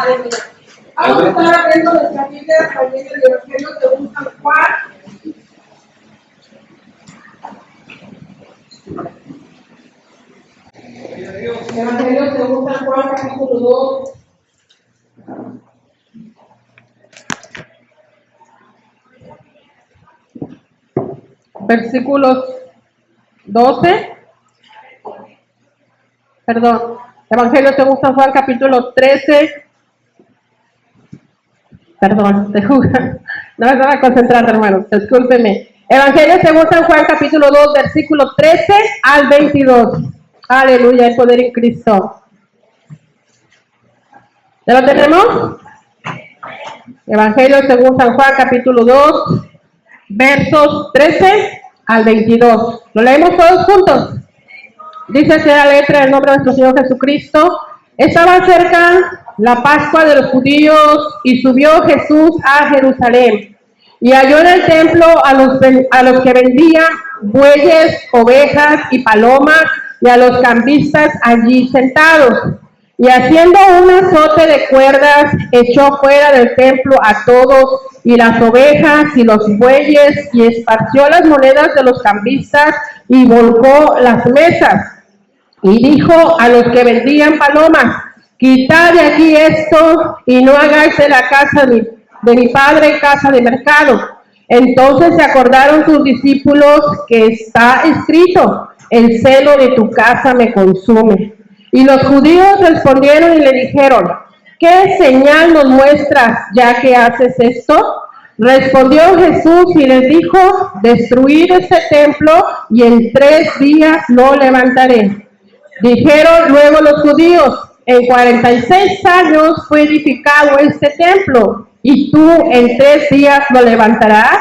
Aleluya. Vamos a estar abriendo nuestra Biblia también en el Evangelio según San Juan. Evangelio según San Juan, capítulo 2. Versículos 12. Perdón. Evangelio según San Juan, capítulo 13. Perdón, no me estaba concentrando, hermanos, discúlpenme. Evangelio según San Juan, capítulo 2, versículo 13 al 22. Aleluya, el poder en Cristo. ¿Ya lo tenemos? Evangelio según San Juan, capítulo 2, versos 13 al 22. ¿Lo leemos todos juntos? Dice así la letra del nombre de nuestro Señor Jesucristo. Estaba cerca la Pascua de los judíos y subió Jesús a Jerusalén y halló en el templo a los que vendían bueyes, ovejas y palomas y a los cambistas allí sentados. Y haciendo un azote de cuerdas, echó fuera del templo a todos y las ovejas y los bueyes y esparció las monedas de los cambistas y volcó las mesas. Y dijo a los que vendían palomas: quitad de aquí esto y no hagáis de la casa de mi padre casa de mercado. Entonces se acordaron sus discípulos que está escrito: el celo de tu casa me consume. Y los judíos respondieron y le dijeron: ¿qué señal nos muestras ya que haces esto? Respondió Jesús y les dijo: destruid este templo y en 3 días lo levantaré. Dijeron luego los judíos: en 46 años fue edificado este templo, y tú en 3 días lo levantarás.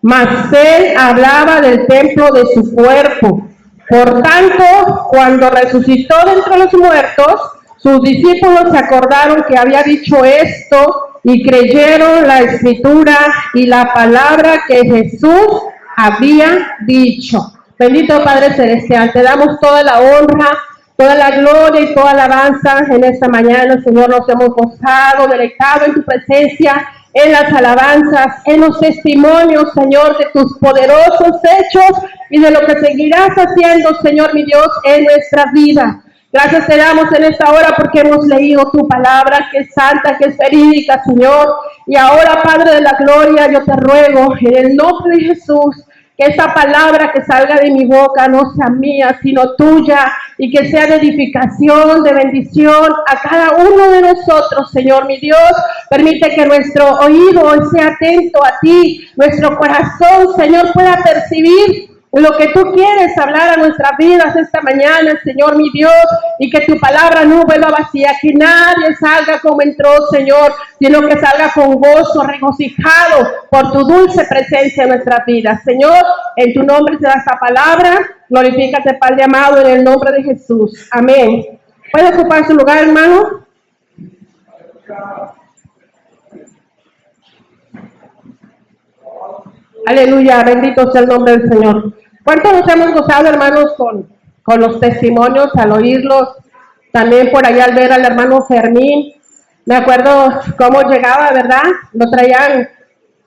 Mas él hablaba del templo de su cuerpo. Por tanto, cuando resucitó de entre los muertos, sus discípulos se acordaron que había dicho esto y creyeron la escritura y la palabra que Jesús había dicho. Bendito Padre Celestial, te damos toda la honra, toda la gloria y toda la alabanza en esta mañana. Señor, nos hemos gozado, deleitado en tu presencia, en las alabanzas, en los testimonios, Señor, de tus poderosos hechos y de lo que seguirás haciendo, Señor, mi Dios, en nuestra vida. Gracias te damos en esta hora porque hemos leído tu palabra, que es santa, que es verídica, Señor. Y ahora, Padre de la gloria, yo te ruego en el nombre de Jesús, que esa palabra que salga de mi boca no sea mía, sino tuya, y que sea de edificación, de bendición a cada uno de nosotros, Señor, mi Dios. Permite que nuestro oído esté atento a ti, nuestro corazón, Señor, pueda percibir lo que tú quieres hablar a nuestras vidas esta mañana, Señor, mi Dios, y que tu palabra no vuelva vacía, que nadie salga como entró, Señor, sino que salga con gozo, regocijado por tu dulce presencia en nuestras vidas. Señor, en tu nombre se da esta palabra. Glorifícate, Padre amado, en el nombre de Jesús. Amén. ¿Puede ocupar su lugar, hermano? Aleluya, bendito sea el nombre del Señor. ¿Cuántos nos hemos gozado, hermanos, con los testimonios al oírlos? También por allá al ver al hermano Fermín. Me acuerdo cómo llegaba, ¿verdad? Lo traían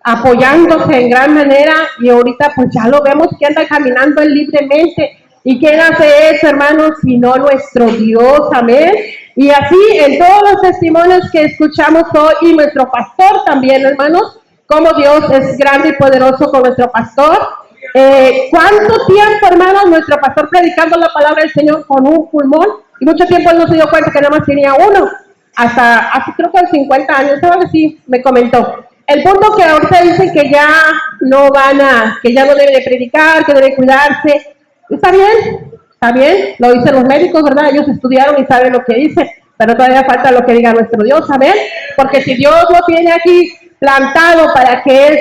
apoyándose en gran manera y ahorita pues ya lo vemos que anda caminando él libremente. ¿Y quién hace eso, hermanos? Sino nuestro Dios, amén. Y así en todos los testimonios que escuchamos hoy, y nuestro pastor también, hermanos, como Dios es grande y poderoso con nuestro pastor. ¿Cuánto tiempo, hermanos, nuestro pastor predicando la palabra del Señor con un pulmón? Y mucho tiempo él no se dio cuenta que nada más tenía uno. Hasta hace creo que 50 años, ahora sí me comentó. El punto que ahorita dicen que ya no que ya no debe de predicar, que debe cuidarse. Está bien, lo dicen los médicos, ¿verdad? Ellos estudiaron y saben lo que dicen, pero todavía falta lo que diga nuestro Dios, ¿amén? Porque si Dios lo tiene aquí plantado para que él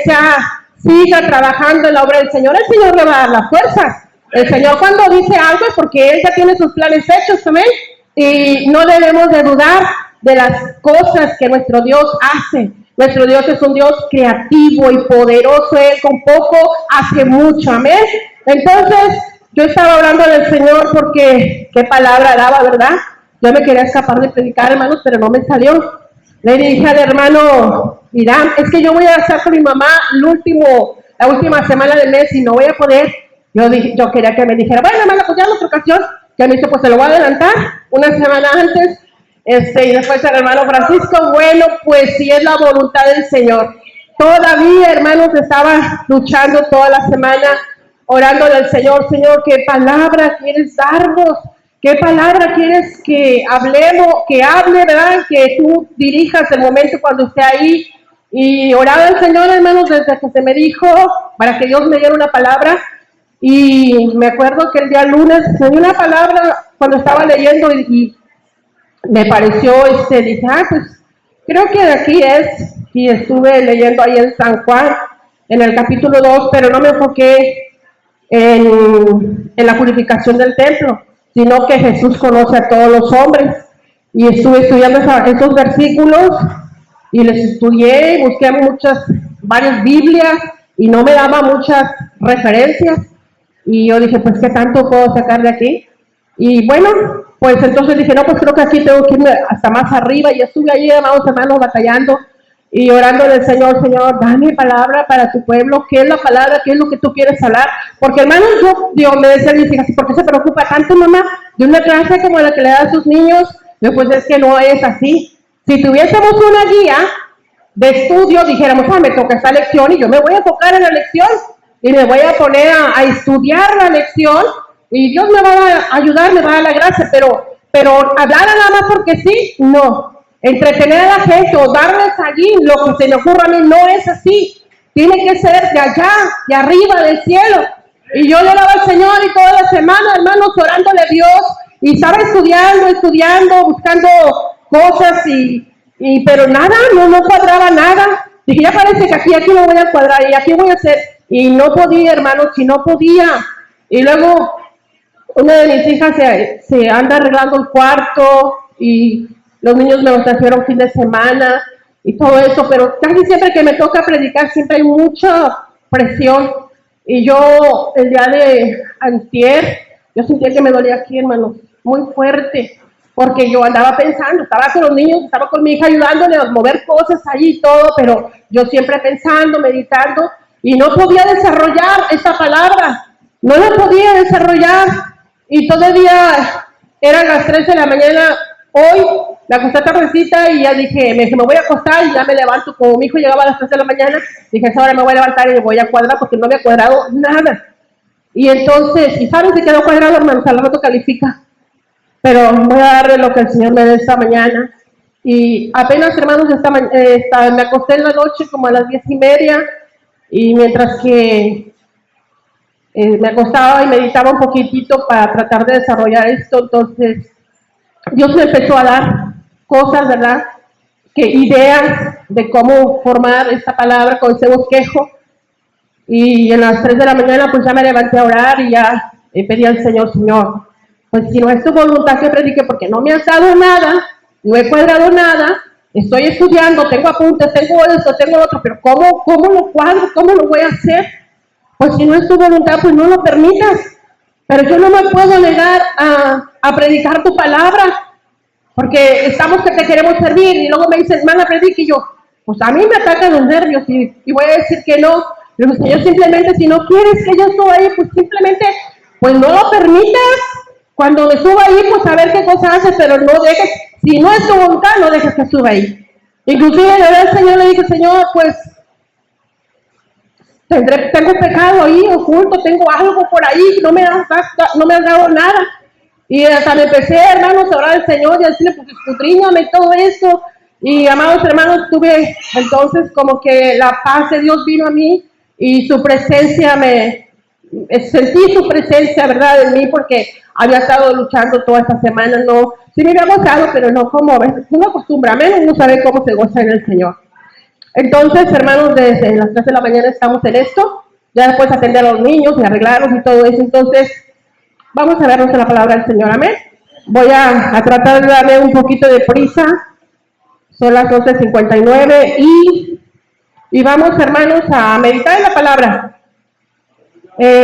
siga trabajando en la obra del Señor, el Señor le va a dar la fuerza. El Señor cuando dice algo es porque él ya tiene sus planes hechos, amén. Y no debemos de dudar de las cosas que nuestro Dios hace. Nuestro Dios es un Dios creativo y poderoso. Él con poco hace mucho, amén. Entonces, yo estaba hablando del Señor porque qué palabra daba, ¿verdad? Yo me quería escapar de predicar, hermanos, pero no me salió. Le dije al hermano Irán, es que yo voy a estar con mi mamá la última semana del mes y no voy a poder. Yo quería que me dijera, bueno, hermano, pues ya en otra ocasión. Ya me dice, pues se lo voy a adelantar una semana antes. Y después el hermano Francisco, bueno, pues si es la voluntad del Señor. Todavía, hermanos, estaba luchando toda la semana, orando al Señor, Señor, ¿qué palabra quieres darnos? ¿Qué palabra quieres que hablemos, que hable, verdad? Que tú dirijas el momento cuando esté ahí. Y oraba al Señor, hermanos, desde que se me dijo, para que Dios me diera una palabra. Y me acuerdo que el día lunes me dio una palabra cuando estaba leyendo y me pareció, dije, pues creo que de aquí es. Y estuve leyendo ahí en San Juan, en el capítulo 2, pero no me enfoqué en la purificación del templo, sino que Jesús conoce a todos los hombres. Y estuve estudiando esos versículos y les estudié, busqué varias Biblias y no me daba muchas referencias. Y yo dije, pues, ¿qué tanto puedo sacar de aquí? Y bueno, pues entonces dije, no, pues creo que aquí tengo que irme hasta más arriba. Y estuve allí, amados hermanos, batallando y orando al Señor, Señor, dame palabra para tu pueblo. ¿Qué es la palabra? ¿Qué es lo que tú quieres hablar? Porque, hermanos, Dios me decía a mis hijas, ¿por qué se preocupa tanto, mamá, de una clase como la que le da a sus niños? Yo, pues es que no es así. Si tuviésemos una guía de estudio, dijéramos, me toca esta lección y yo me voy a enfocar en la lección y me voy a poner a estudiar la lección y Dios me va a ayudar, me va a dar la gracia, pero hablar nada más porque sí, no. Entretener a la gente o darles allí lo que se me ocurra a mí no es así. Tiene que ser de allá, de arriba, del cielo. Y yo le daba al Señor y toda la semana, hermanos, orándole a Dios y estaba estudiando, buscando cosas pero nada, no cuadraba nada. Dije, ya parece que aquí lo voy a cuadrar y aquí voy a hacer. Y no podía, hermanos, si no podía. Y luego una de mis hijas se anda arreglando el cuarto y los niños me lo trajeron fin de semana y todo eso, pero casi siempre que me toca predicar siempre hay mucha presión. Y yo el día de antier, yo sentía que me dolía aquí, hermanos, muy fuerte, porque yo andaba pensando, estaba con los niños, estaba con mi hija ayudándole a mover cosas allí y todo, pero yo siempre pensando, meditando, y no podía desarrollar esa palabra, no la podía desarrollar, y todavía eran las 3 de la mañana, hoy me acosté tardecita y ya dije, me voy a acostar y ya me levanto, como mi hijo llegaba a las 3 de la mañana, dije, esa hora me voy a levantar y me voy a cuadrar porque no había cuadrado nada, y entonces, ¿y saben si quedó cuadrado, hermanos? Al rato califica, pero voy a darle lo que el Señor me dé esta mañana. Y apenas, hermanos, me acosté en la noche como a las 10:30 y mientras que me acostaba y meditaba un poquitito para tratar de desarrollar esto, entonces Dios me empezó a dar cosas, ¿verdad? Ideas de cómo formar esta palabra con ese bosquejo. Y en las 3 de la mañana pues ya me levanté a orar y ya pedí al Señor, pues si no es tu voluntad que predique, porque no me has dado nada, no he cuadrado nada, estoy estudiando, tengo apuntes, tengo esto, tengo lo otro, pero ¿cómo lo cuadro? ¿Cómo lo voy a hacer? Pues si no es tu voluntad, pues no lo permitas. Pero yo no me puedo negar a predicar tu palabra, porque estamos que te queremos servir, y luego me dices, hermana, predique, y yo, pues a mí me atacan los nervios, y voy a decir que no. Pero Señor, simplemente, si no quieres que yo suba ahí, pues simplemente, pues no lo permitas. Cuando me suba ahí, pues a ver qué cosa haces, pero no dejes, si no es tu voluntad, no dejes que suba ahí. Inclusive le al Señor, le dije, Señor, pues tengo pecado ahí oculto, tengo algo por ahí, no me has dado nada. Y hasta me empecé, hermanos, a orar al Señor y a decirle, pues escudriñame todo eso. Y amados hermanos, tuve entonces como que la paz de Dios vino a mí y su presencia sentí su presencia, ¿verdad?, en mí, porque había estado luchando toda esta semana, no, sí me había gozado, pero no como a veces uno acostumbra, menos uno sabe cómo se goza en el Señor. Entonces, hermanos, desde las 3 de la mañana estamos en esto, ya después atender a los niños y arreglarlos y todo eso. Entonces, vamos a vernos en la palabra del Señor, amén. Voy a tratar de darle un poquito de prisa, son las 11:59 y vamos, hermanos, a meditar en la palabra.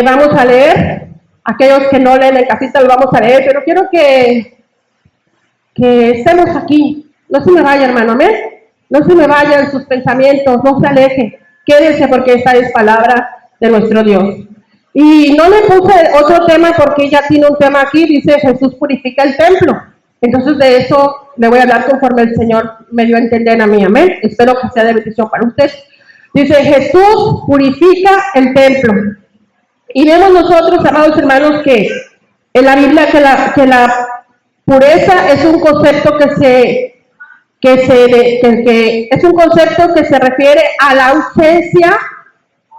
Vamos a leer, aquellos que no leen en casita lo vamos a leer, pero quiero que estemos aquí, no se me vaya, hermano, amén. No se me vayan sus pensamientos, no se alejen. Quédense porque esta es palabra de nuestro Dios. Y no le puse otro tema porque ella tiene un tema aquí, dice Jesús purifica el templo. Entonces de eso le voy a hablar conforme el Señor me dio a entender a mí, amén. Espero que sea de bendición para usted. Dice Jesús purifica el templo. Y vemos nosotros, amados hermanos, que en la Biblia que la pureza es un concepto que es un concepto que se refiere a la ausencia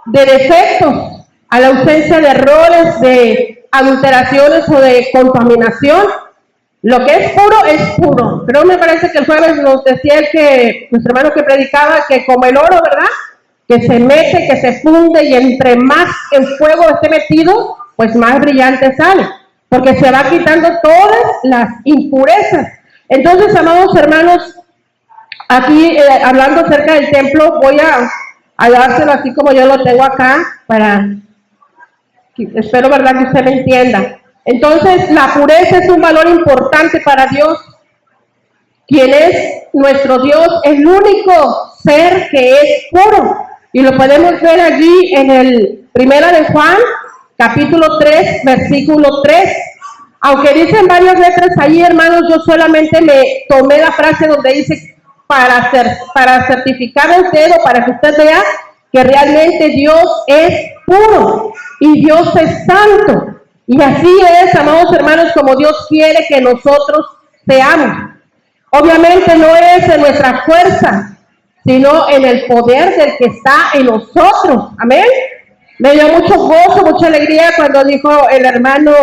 de defectos, a la ausencia de errores, de adulteraciones o de contaminación. Lo que es puro. Pero me parece que el jueves nos decía nuestro hermano que predicaba, que como el oro, ¿verdad? Que se mete, que se funde, y entre más el fuego esté metido, pues más brillante sale, porque se va quitando todas las impurezas. Entonces, amados hermanos, aquí hablando acerca del templo, voy a dárselo así como yo lo tengo acá, espero, ¿verdad?, que usted me entienda. Entonces, la pureza es un valor importante para Dios, quien es nuestro Dios, el único ser que es puro. Y lo podemos ver allí en el 1 de Juan, capítulo 3, versículo 3. Aunque dicen varias letras ahí, hermanos, yo solamente me tomé la frase donde dice para certificar a usted, o para que usted vea que realmente Dios es puro y Dios es santo. Y así es, amados hermanos, como Dios quiere que nosotros seamos. Obviamente no es en nuestra fuerza, sino en el poder del que está en nosotros. Amén. Me dio mucho gozo, mucha alegría cuando dijo el hermano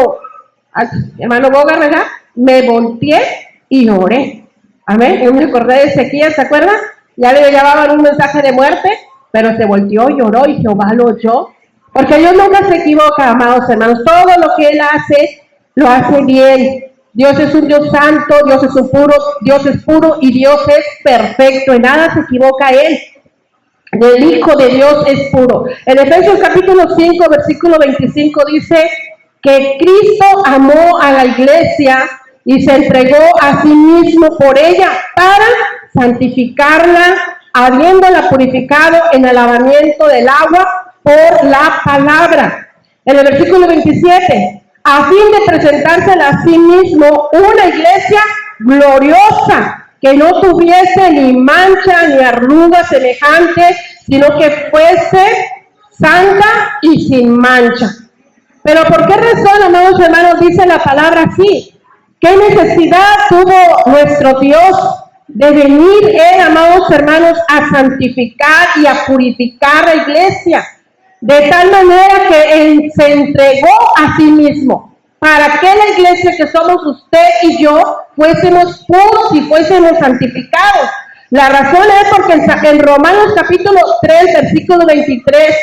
Bogar, ¿verdad? Me volteé y oré. Amén. Yo me acordé de Ezequiel, ¿se acuerdan? Ya le llevaban un mensaje de muerte, pero se volteó y oró y Jehová lo oyó. Porque Dios nunca se equivoca, amados hermanos. Todo lo que Él hace, lo hace bien. Dios es un Dios santo, Dios es puro y Dios es perfecto. En nada se equivoca Él. El Hijo de Dios es puro. En Efesios capítulo 5, versículo 25 dice que Cristo amó a la iglesia y se entregó a sí mismo por ella para santificarla, habiéndola purificado en el lavamiento del agua por la palabra. En el versículo 27, a fin de presentársela a sí mismo una iglesia gloriosa, que no tuviese ni mancha ni arruga semejante, sino que fuese santa y sin mancha. Pero ¿por qué razón, amados hermanos, dice la palabra así? ¿Qué necesidad tuvo nuestro Dios de venir Él, amados hermanos, a santificar y a purificar la iglesia? De tal manera que Él se entregó a sí mismo, para que la iglesia que somos usted y yo fuésemos puros y fuésemos santificados. La razón es porque en Romanos capítulo 3, versículo 23,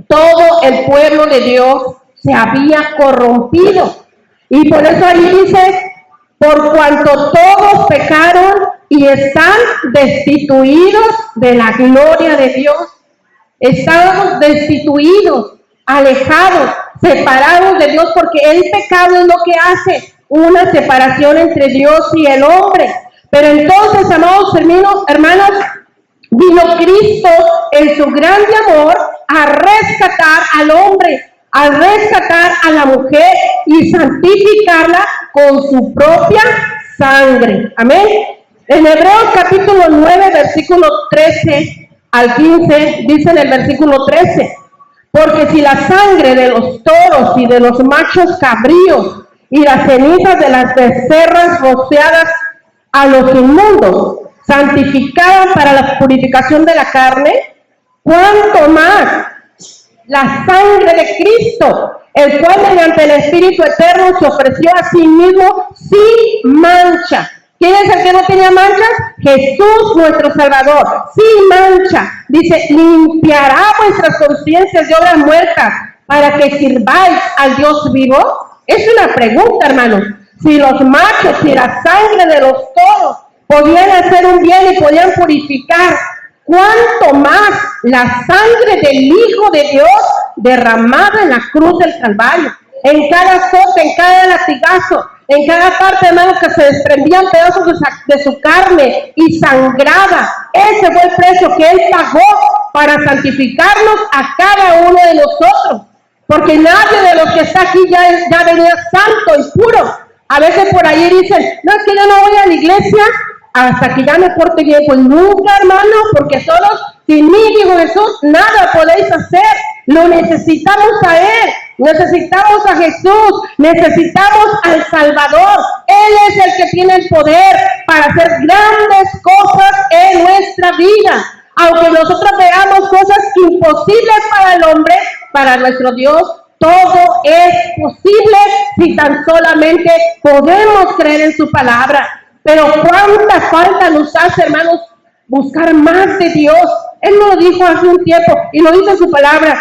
todo el pueblo de Dios se había corrompido. Y por eso ahí dice, por cuanto todos pecaron y están destituidos de la gloria de Dios. Estábamos destituidos, alejados, separados de Dios, porque el pecado es lo que hace una separación entre Dios y el hombre. Pero entonces, amados hermanos, vino Cristo en su grande amor a rescatar al hombre, a rescatar a la mujer y santificarla con su propia sangre. Amén. En Hebreos capítulo 9, versículo 13 al 15, dice en el versículo 13, porque si la sangre de los toros y de los machos cabríos y las cenizas de las becerras rociadas a los inmundos santificaban para la purificación de la carne, ¿cuánto más la sangre de Cristo, el cual mediante el Espíritu Eterno se ofreció a sí mismo sin mancha? ¿Quién es el que no tenía manchas? Jesús, nuestro Salvador, sin mancha. Dice, limpiará vuestras conciencias de obras muertas para que sirváis al Dios vivo. Es una pregunta, hermanos. Si los machos y la sangre de los toros podían hacer un bien y podían purificar, ¿cuánto más la sangre del Hijo de Dios derramada en la cruz del Calvario? en cada azote, en cada latigazo, en cada parte, hermano, que se desprendían pedazos de su carne y sangraba. Ese fue el precio que Él pagó para santificarnos a cada uno de nosotros. Porque nadie de los que está aquí ya venía santo y puro. A veces por ahí dicen, no, es que yo no voy a la iglesia hasta que ya me porte bien. Pues nunca, hermano, porque solos, sin mí, dijo Jesús, nada podéis hacer. Lo necesitamos a Él, necesitamos a Jesús, necesitamos al Salvador. Él es el que tiene el poder para hacer grandes cosas en nuestra vida. Aunque nosotros veamos cosas imposibles para el hombre, para nuestro Dios todo es posible si tan solamente podemos creer en su palabra. Pero cuánta falta nos hace, hermanos, buscar más de Dios. Él nos lo dijo hace un tiempo y lo dice en su palabra,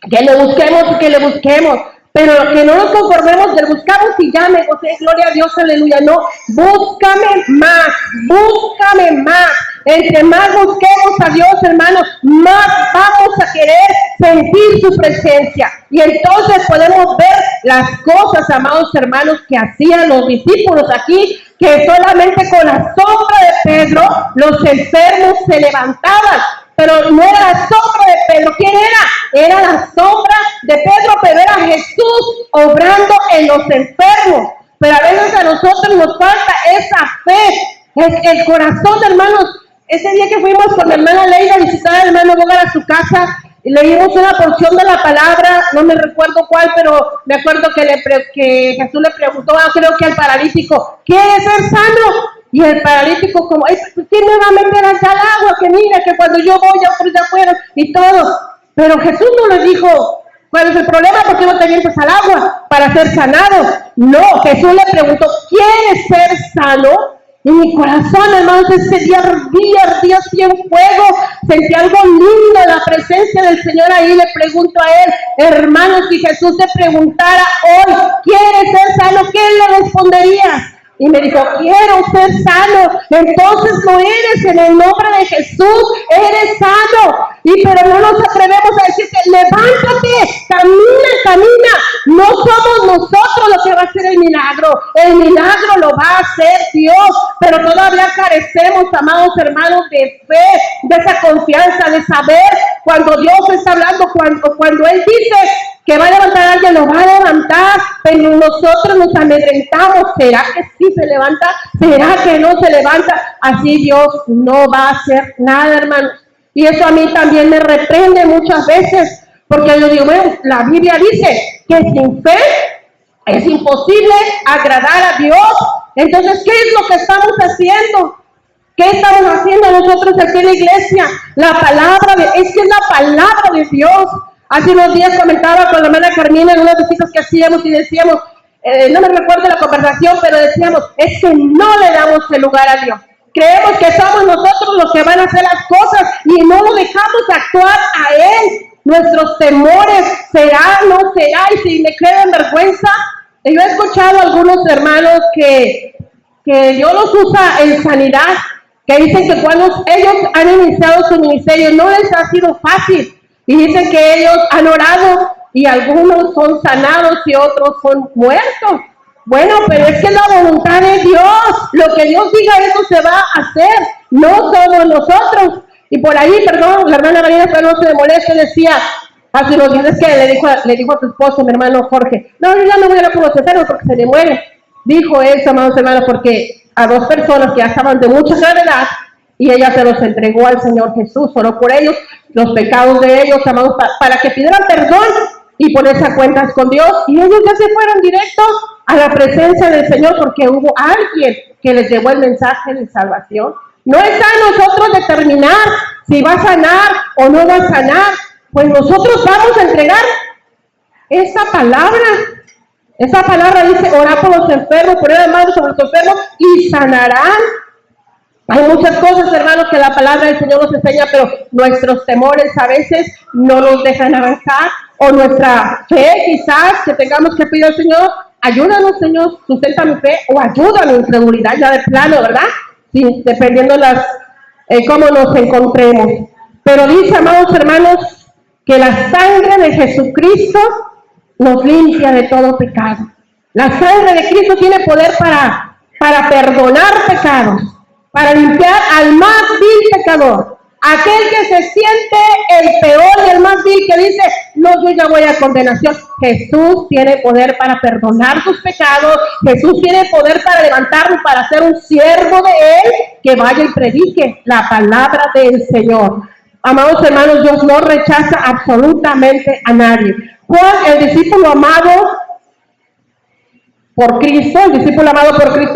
que le busquemos y que le busquemos. Pero que no nos conformemos del buscamos y ya me gocé, gloria a Dios, aleluya. No, búscame más, búscame más. Entre más busquemos a Dios, hermanos, más vamos a querer sentir su presencia. Y entonces podemos ver las cosas, amados hermanos, que hacían los discípulos aquí, que solamente con la sombra de Pedro los enfermos se levantaban. Pero no era la sombra de Pedro. ¿Quién era? Era la sombra de Pedro, pero era Jesús obrando en los enfermos. Pero a veces a nosotros nos falta esa fe, es el corazón, hermanos. Ese día que fuimos con mi hermana Leida a visitar al hermano Bogar a su casa, y leímos una porción de la palabra, no me recuerdo cuál, pero me acuerdo que Jesús le preguntó, creo que al paralítico, ¿quieres ser sano? Y el paralítico como, ¿quién me va a meter hasta el agua? Que mira, que cuando yo voy, otros ya fueron y todo. Pero Jesús no le dijo, ¿cuál es el problema? ¿Por qué no te avientas al agua para ser sanado? No, Jesús le preguntó, ¿quieres ser sano? Y mi corazón, hermanos, ese día ardía así en fuego. Sentí algo lindo, la presencia del Señor ahí. Le pregunto a él, hermano, si Jesús te preguntara hoy, ¿quieres ser sano? ¿Qué le responderías? Y me dijo, quiero ser sano. Entonces no eres, en el nombre de Jesús, eres sano. Pero no nos atrevemos a decirte, levántate, camina. No somos nosotros los que va a hacer el milagro. El milagro lo va a hacer Dios. Pero todavía carecemos, amados hermanos, de fe, de esa confianza, de saber cuando Dios está hablando, cuando Él dice que va a levantar a alguien, lo va a levantar, pero nosotros nos amedrentamos. ¿Será que sí se levanta? ¿Será que no se levanta? Así Dios no va a hacer nada, hermanos. Y eso a mí también me reprende muchas veces, porque yo digo, bueno, la Biblia dice que sin fe es imposible agradar a Dios. Entonces, ¿qué es lo que estamos haciendo? ¿Qué estamos haciendo nosotros aquí en la iglesia? Es que es la palabra de Dios. Hace unos días comentaba con la hermana Carmina en unas visitas que hacíamos y decíamos, no me recuerdo la conversación, pero decíamos, es que no le damos el lugar a Dios. Creemos que somos nosotros los que van a hacer las cosas y no lo dejamos actuar a Él. Nuestros temores, ¿será, no será? Y si me creen vergüenza, yo he escuchado a algunos hermanos que Dios los usa en sanidad, que dicen que cuando ellos han iniciado su ministerio no les ha sido fácil. Y dicen que ellos han orado y algunos son sanados y otros son muertos. Bueno, pero es que es la voluntad de Dios. Lo que Dios diga, eso se va a hacer. No somos nosotros. Y por ahí, perdón, la hermana María no se me moleste, decía, hace unos días que le dijo a su esposo, mi hermano Jorge, no, yo ya no voy a ir con los enfermos porque se le muere. Dijo eso, amados hermanos, porque a dos personas que ya estaban de mucha gravedad, y ella se los entregó al Señor Jesús, oró por ellos, los pecados de ellos, amados, para que pidieran perdón y ponerse a cuentas con Dios. Y ellos ya se fueron directos a la presencia del Señor porque hubo alguien que les llevó el mensaje de salvación. No está en nosotros determinar si va a sanar o no va a sanar. Pues nosotros vamos a entregar esa palabra. Esa palabra dice, orar por los enfermos, poner las manos sobre los enfermos y sanarán. Hay muchas cosas, hermanos, que la palabra del Señor nos enseña, pero nuestros temores a veces no nos dejan avanzar, o nuestra fe quizás que tengamos que pedir al Señor, ayúdanos, Señor, sustenta mi fe, o ayuda mi incredulidad ya de plano, ¿verdad? Sí, dependiendo cómo nos encontremos. Pero dice, amados hermanos, que la sangre de Jesucristo nos limpia de todo pecado. La sangre de Cristo tiene poder para perdonar pecados, para limpiar al más vil pecador. Aquel que se siente el peor y el más vil, que dice, no, yo ya voy a condenación. Jesús tiene poder para perdonar tus pecados. Jesús tiene poder para levantarnos, para ser un siervo de Él, que vaya y predique la palabra del Señor. Amados hermanos, Dios no rechaza absolutamente a nadie. Juan, el discípulo amado por Cristo,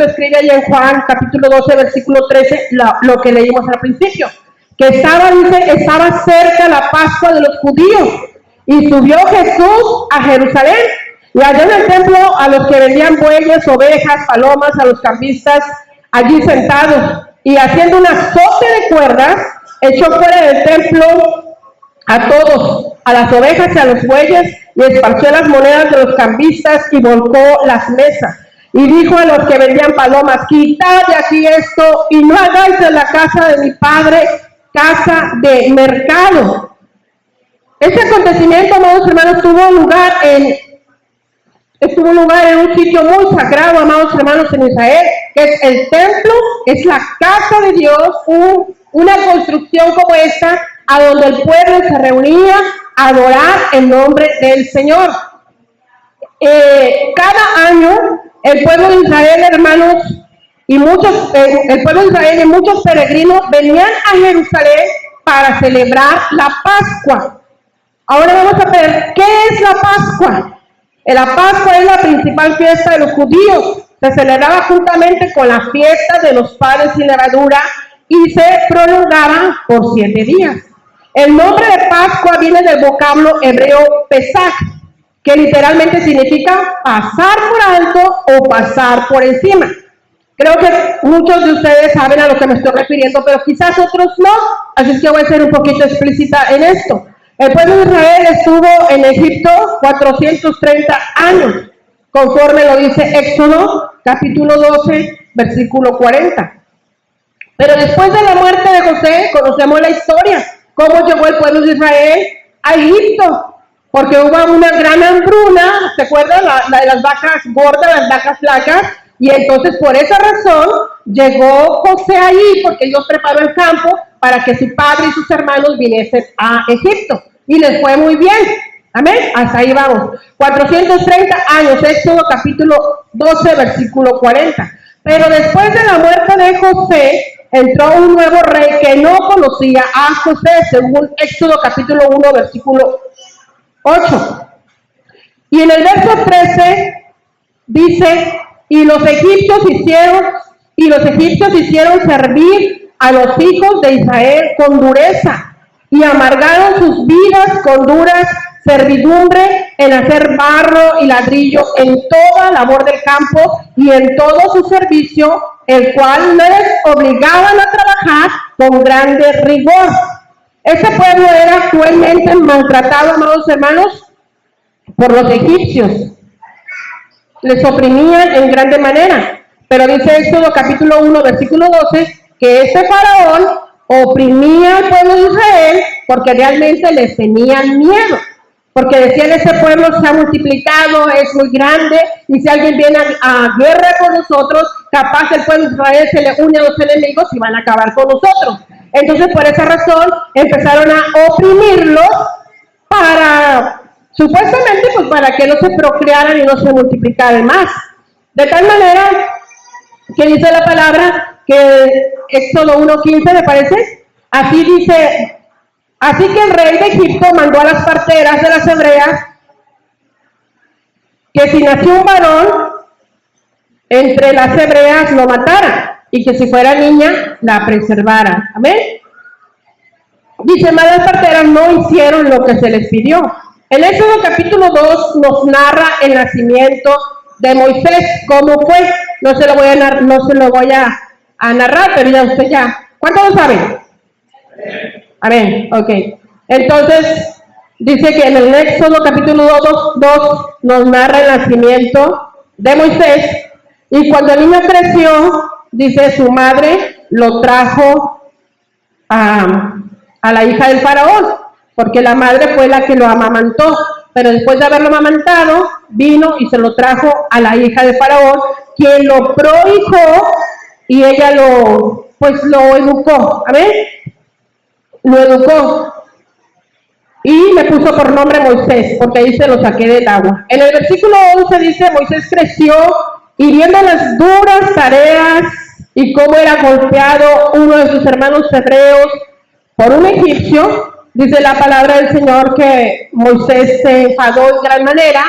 escribe ahí en Juan capítulo 12, versículo 13, lo que leímos al principio. Que estaba cerca la Pascua de los judíos, y subió Jesús a Jerusalén, y allá en el templo a los que vendían bueyes, ovejas, palomas, a los cambistas, allí sentados, y haciendo un azote de cuerdas, echó fuera del templo a todos, a las ovejas y a los bueyes, y esparció las monedas de los cambistas, y volcó las mesas. Y dijo a los que vendían palomas, quitad de aquí esto, y no hagáis de la casa de mi padre casa de mercado. Este acontecimiento, amados hermanos, tuvo lugar en un sitio muy sagrado, amados hermanos, en Israel, que es el templo, es la casa de Dios, una construcción como esta, a donde el pueblo se reunía a adorar el nombre del Señor. Cada año, el pueblo de Israel, hermanos, y el pueblo de Israel y muchos peregrinos venían a Jerusalén para celebrar la Pascua. Ahora vamos a ver, ¿qué es la Pascua? La Pascua es la principal fiesta de los judíos. Se celebraba juntamente con la fiesta de los panes sin levadura y se prolongaba por 7 días. El nombre de Pascua viene del vocablo hebreo Pesach, que literalmente significa pasar por alto o pasar por encima. Creo que muchos de ustedes saben a lo que me estoy refiriendo, pero quizás otros no, así es que voy a ser un poquito explícita en esto. El pueblo de Israel estuvo en Egipto 430 años, conforme lo dice Éxodo, capítulo 12, versículo 40. Pero después de la muerte de José, conocemos la historia, cómo llegó el pueblo de Israel a Egipto, porque hubo una gran hambruna, ¿se acuerdan? La de las vacas gordas, las vacas flacas. Y entonces por esa razón llegó José allí, porque Dios preparó el campo para que su padre y sus hermanos viniesen a Egipto. Y les fue muy bien. Amén. Hasta ahí vamos. 430 años, Éxodo capítulo 12, versículo 40. Pero después de la muerte de José, entró un nuevo rey que no conocía a José, según Éxodo capítulo 1, versículo 8. Y en el verso 13 dice, y los egipcios hicieron servir a los hijos de Israel con dureza, y amargaron sus vidas con duras servidumbre en hacer barro y ladrillo en toda labor del campo y en todo su servicio, el cual les obligaban a trabajar con grande rigor. Ese pueblo era cruelmente maltratado, amados hermanos, por los egipcios. Les oprimían en grande manera. Pero dice Éxodo capítulo 1, versículo 12, que este faraón oprimía al pueblo de Israel porque realmente les tenían miedo. Porque decían, ese pueblo se ha multiplicado, es muy grande, y si alguien viene a guerra con nosotros, capaz el pueblo de Israel se le une a los enemigos y van a acabar con nosotros. Entonces, por esa razón, empezaron a oprimirlos para, supuestamente, pues para que no se procrearan y no se multiplicaran más. De tal manera que dice la palabra, que Éxodo 1:15 me parece, así dice, así que el rey de Egipto mandó a las parteras de las hebreas que si nació un varón entre las hebreas lo mataran, y que si fuera niña la preservaran. Amén. Dice, mas las parteras no hicieron lo que se les pidió. El Éxodo capítulo 2 nos narra el nacimiento de Moisés, cómo fue. No se lo voy a narrar, pero ya usted ya. ¿Cuántos lo saben? Amén. Ok. Entonces, dice que en el Éxodo capítulo 2 nos narra el nacimiento de Moisés, y cuando el niño creció, dice, su madre lo trajo a la hija del faraón, porque la madre fue la que lo amamantó. pero después de haberlo amamantado, vino y se lo trajo a la hija de Faraón, quien lo prohijó y ella lo educó. ¿Amén? Lo educó. Y le puso por nombre Moisés, porque ahí se lo saqué del agua. En el versículo 11 dice, Moisés creció y viendo las duras tareas y cómo era golpeado uno de sus hermanos hebreos por un egipcio, dice la palabra del Señor que Moisés se enfadó en gran manera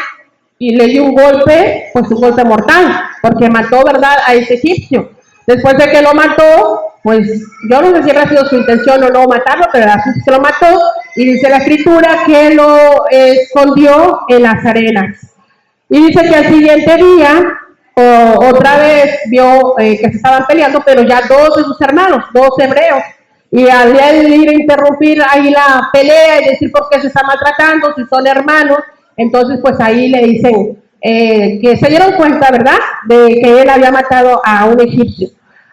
y le dio un golpe, pues un golpe mortal, porque mató, ¿verdad?, a ese egipcio. Después de que lo mató, pues yo no sé si habrá sido su intención o no matarlo, pero así se lo mató, y dice la escritura que lo escondió en las arenas. Y dice que al siguiente día, otra vez vio que se estaban peleando, pero ya dos de sus hermanos, dos hebreos, y al ir a interrumpir ahí la pelea y decir por qué se está maltratando, si son hermanos, entonces pues ahí le dicen que se dieron cuenta, ¿verdad?, de que él había matado a un egipcio.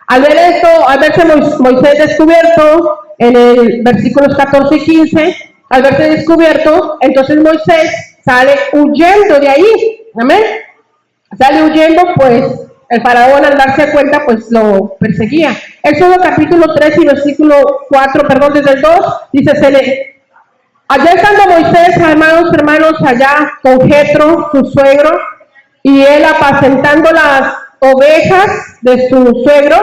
Al ver esto, al verse Moisés descubierto, en el versículos 14 y 15, al verse descubierto, entonces Moisés sale huyendo de ahí, amén, sale huyendo, pues el faraón al darse cuenta, pues lo perseguía. Éxodo capítulo 3 y versículo 4, perdón, desde el 2, dice, allá estando Moisés, hermanos, allá con Jetro, su suegro, y él apacentando las ovejas de su suegro,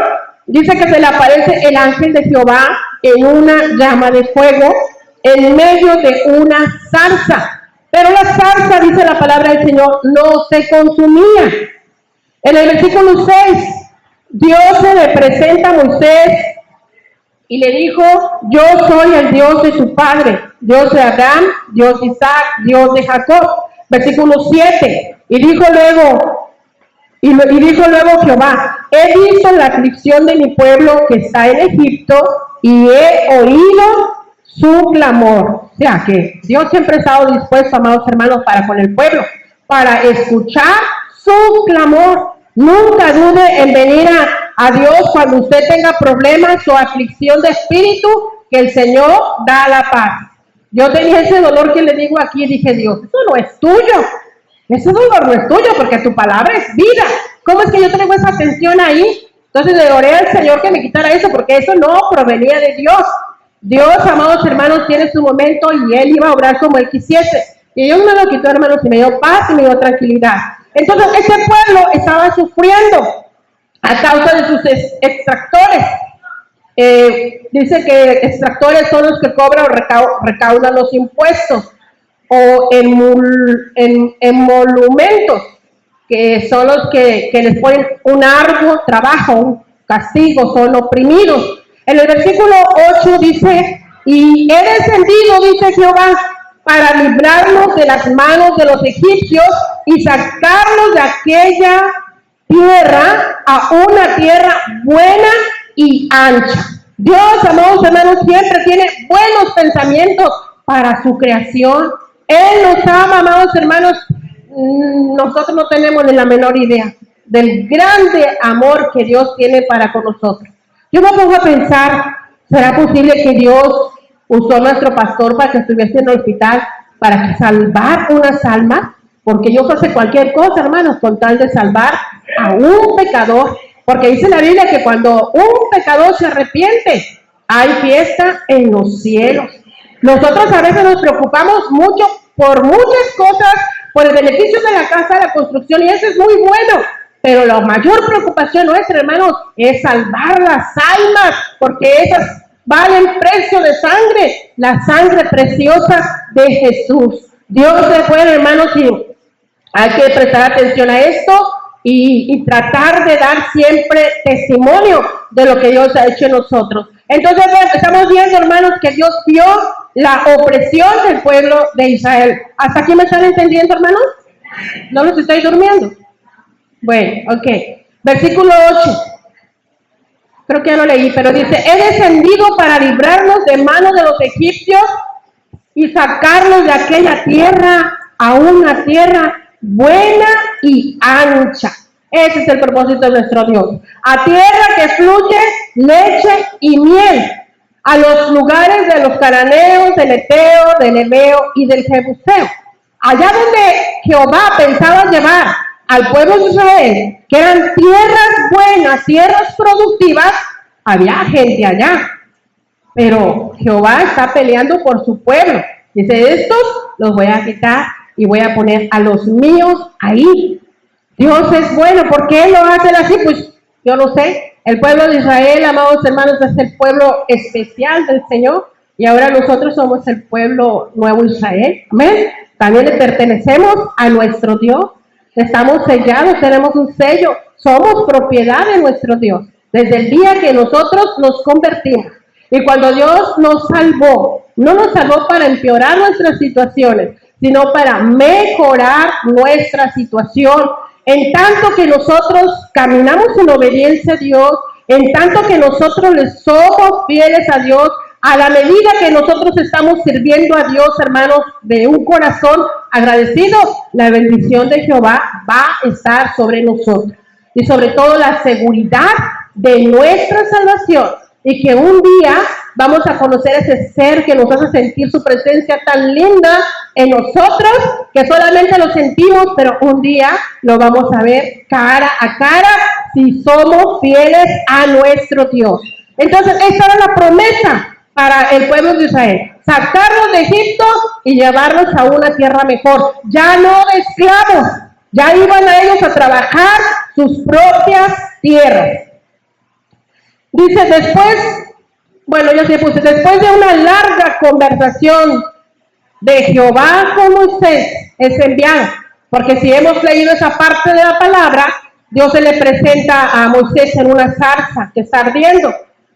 dice que se le aparece el ángel de Jehová en una llama de fuego, en medio de una zarza. Pero la zarza, dice la palabra del Señor, no se consumía. En el versículo 6, Dios se le presenta a Moisés y le dijo, yo soy el Dios de su padre, Dios de Abraham, Dios de Isaac, Dios de Jacob. Versículo 7, y dijo luego Jehová, he visto la aflicción de mi pueblo que está en Egipto y he oído su clamor. O sea que Dios siempre ha estado dispuesto, amados hermanos, para con el pueblo, para escuchar su clamor. Nunca dude en venir a Dios cuando usted tenga problemas o aflicción de espíritu, que el Señor da la paz. Yo tenía ese dolor que le digo aquí y dije, Dios, eso no es tuyo. Ese dolor no es tuyo porque tu palabra es vida. ¿Cómo es que yo traigo esa tensión ahí? Entonces le oré al Señor que me quitara eso porque eso no provenía de Dios. Dios, amados hermanos, tiene su momento y Él iba a obrar como Él quisiese. Y Dios me lo quitó, hermanos, y me dio paz y me dio tranquilidad. Entonces ese pueblo estaba sufriendo a causa de sus extractores. Dice que extractores son los que cobran o recaudan los impuestos, o emolumentos, que son los que les ponen un arduo trabajo, un castigo, son oprimidos. En el versículo 8 dice, y he descendido, dice Jehová, para librarlos de las manos de los egipcios y sacarlos de aquella tierra a una tierra buena y ancha. Dios, amados hermanos, siempre tiene buenos pensamientos para su creación. Él nos ama, amados hermanos. Nosotros no tenemos ni la menor idea del grande amor que Dios tiene para con nosotros. Yo me pongo a pensar, ¿será posible que Dios usó a nuestro pastor para que estuviese en el hospital para salvar unas almas? Porque Dios hace cualquier cosa, hermanos, con tal de salvar a un pecador. Porque dice la Biblia que cuando un pecador se arrepiente, hay fiesta en los cielos. Nosotros a veces nos preocupamos mucho por muchas cosas, por el beneficio de la casa, la construcción, y eso es muy bueno. Pero la mayor preocupación nuestra, hermanos, es salvar las almas, porque esas valen precio de sangre, la sangre preciosa de Jesús. Dios es bueno, hermanos, y hay que prestar atención a esto y tratar de dar siempre testimonio de lo que Dios ha hecho en nosotros. Entonces, bueno, estamos viendo, hermanos, que Dios vio la opresión del pueblo de Israel. ¿Hasta aquí me están entendiendo, hermanos? ¿No los estoy durmiendo? Bueno, ok. Versículo 8. Creo que ya lo leí, pero dice, he descendido para librarlos de manos de los egipcios y sacarlos de aquella tierra a una tierra buena y ancha. Ese es el propósito de nuestro Dios. A tierra que fluye leche y miel, a los lugares de los cananeos, del Eteo, del Ebeo y del Jebuseo. allá donde Jehová pensaba llevar al pueblo de Israel, que eran tierras buenas, tierras productivas, había gente allá. Pero Jehová está peleando por su pueblo. Dice, estos los voy a quitar y voy a poner a los míos ahí. Dios es bueno. ¿Por qué lo hacen así? Pues yo no sé. El pueblo de Israel, amados hermanos, es el pueblo especial del Señor. Y ahora nosotros somos el pueblo nuevo Israel. Amén. También le pertenecemos a nuestro Dios. Estamos sellados, tenemos un sello. Somos propiedad de nuestro Dios. Desde el día que nosotros nos convertimos. Y cuando Dios nos salvó, no nos salvó para empeorar nuestras situaciones, sino para mejorar nuestra situación. En tanto que nosotros caminamos en obediencia a Dios, en tanto que nosotros le somos fieles a Dios, a la medida que nosotros estamos sirviendo a Dios, hermanos, de un corazón agradecido, la bendición de Jehová va a estar sobre nosotros. Y sobre todo la seguridad de nuestra salvación. Y que un día vamos a conocer ese ser que nos hace sentir su presencia tan linda en nosotros, que solamente lo sentimos, pero un día lo vamos a ver cara a cara si somos fieles a nuestro Dios. Entonces, esta era la promesa para el pueblo de Israel: sacarlos de Egipto y llevarlos a una tierra mejor. Ya no de esclavos, ya iban a ellos a trabajar sus propias tierras. Dice después, después de una larga conversación de Jehová con Moisés, es enviado. Porque si hemos leído esa parte de la palabra, Dios se le presenta a Moisés en una zarza que está ardiendo.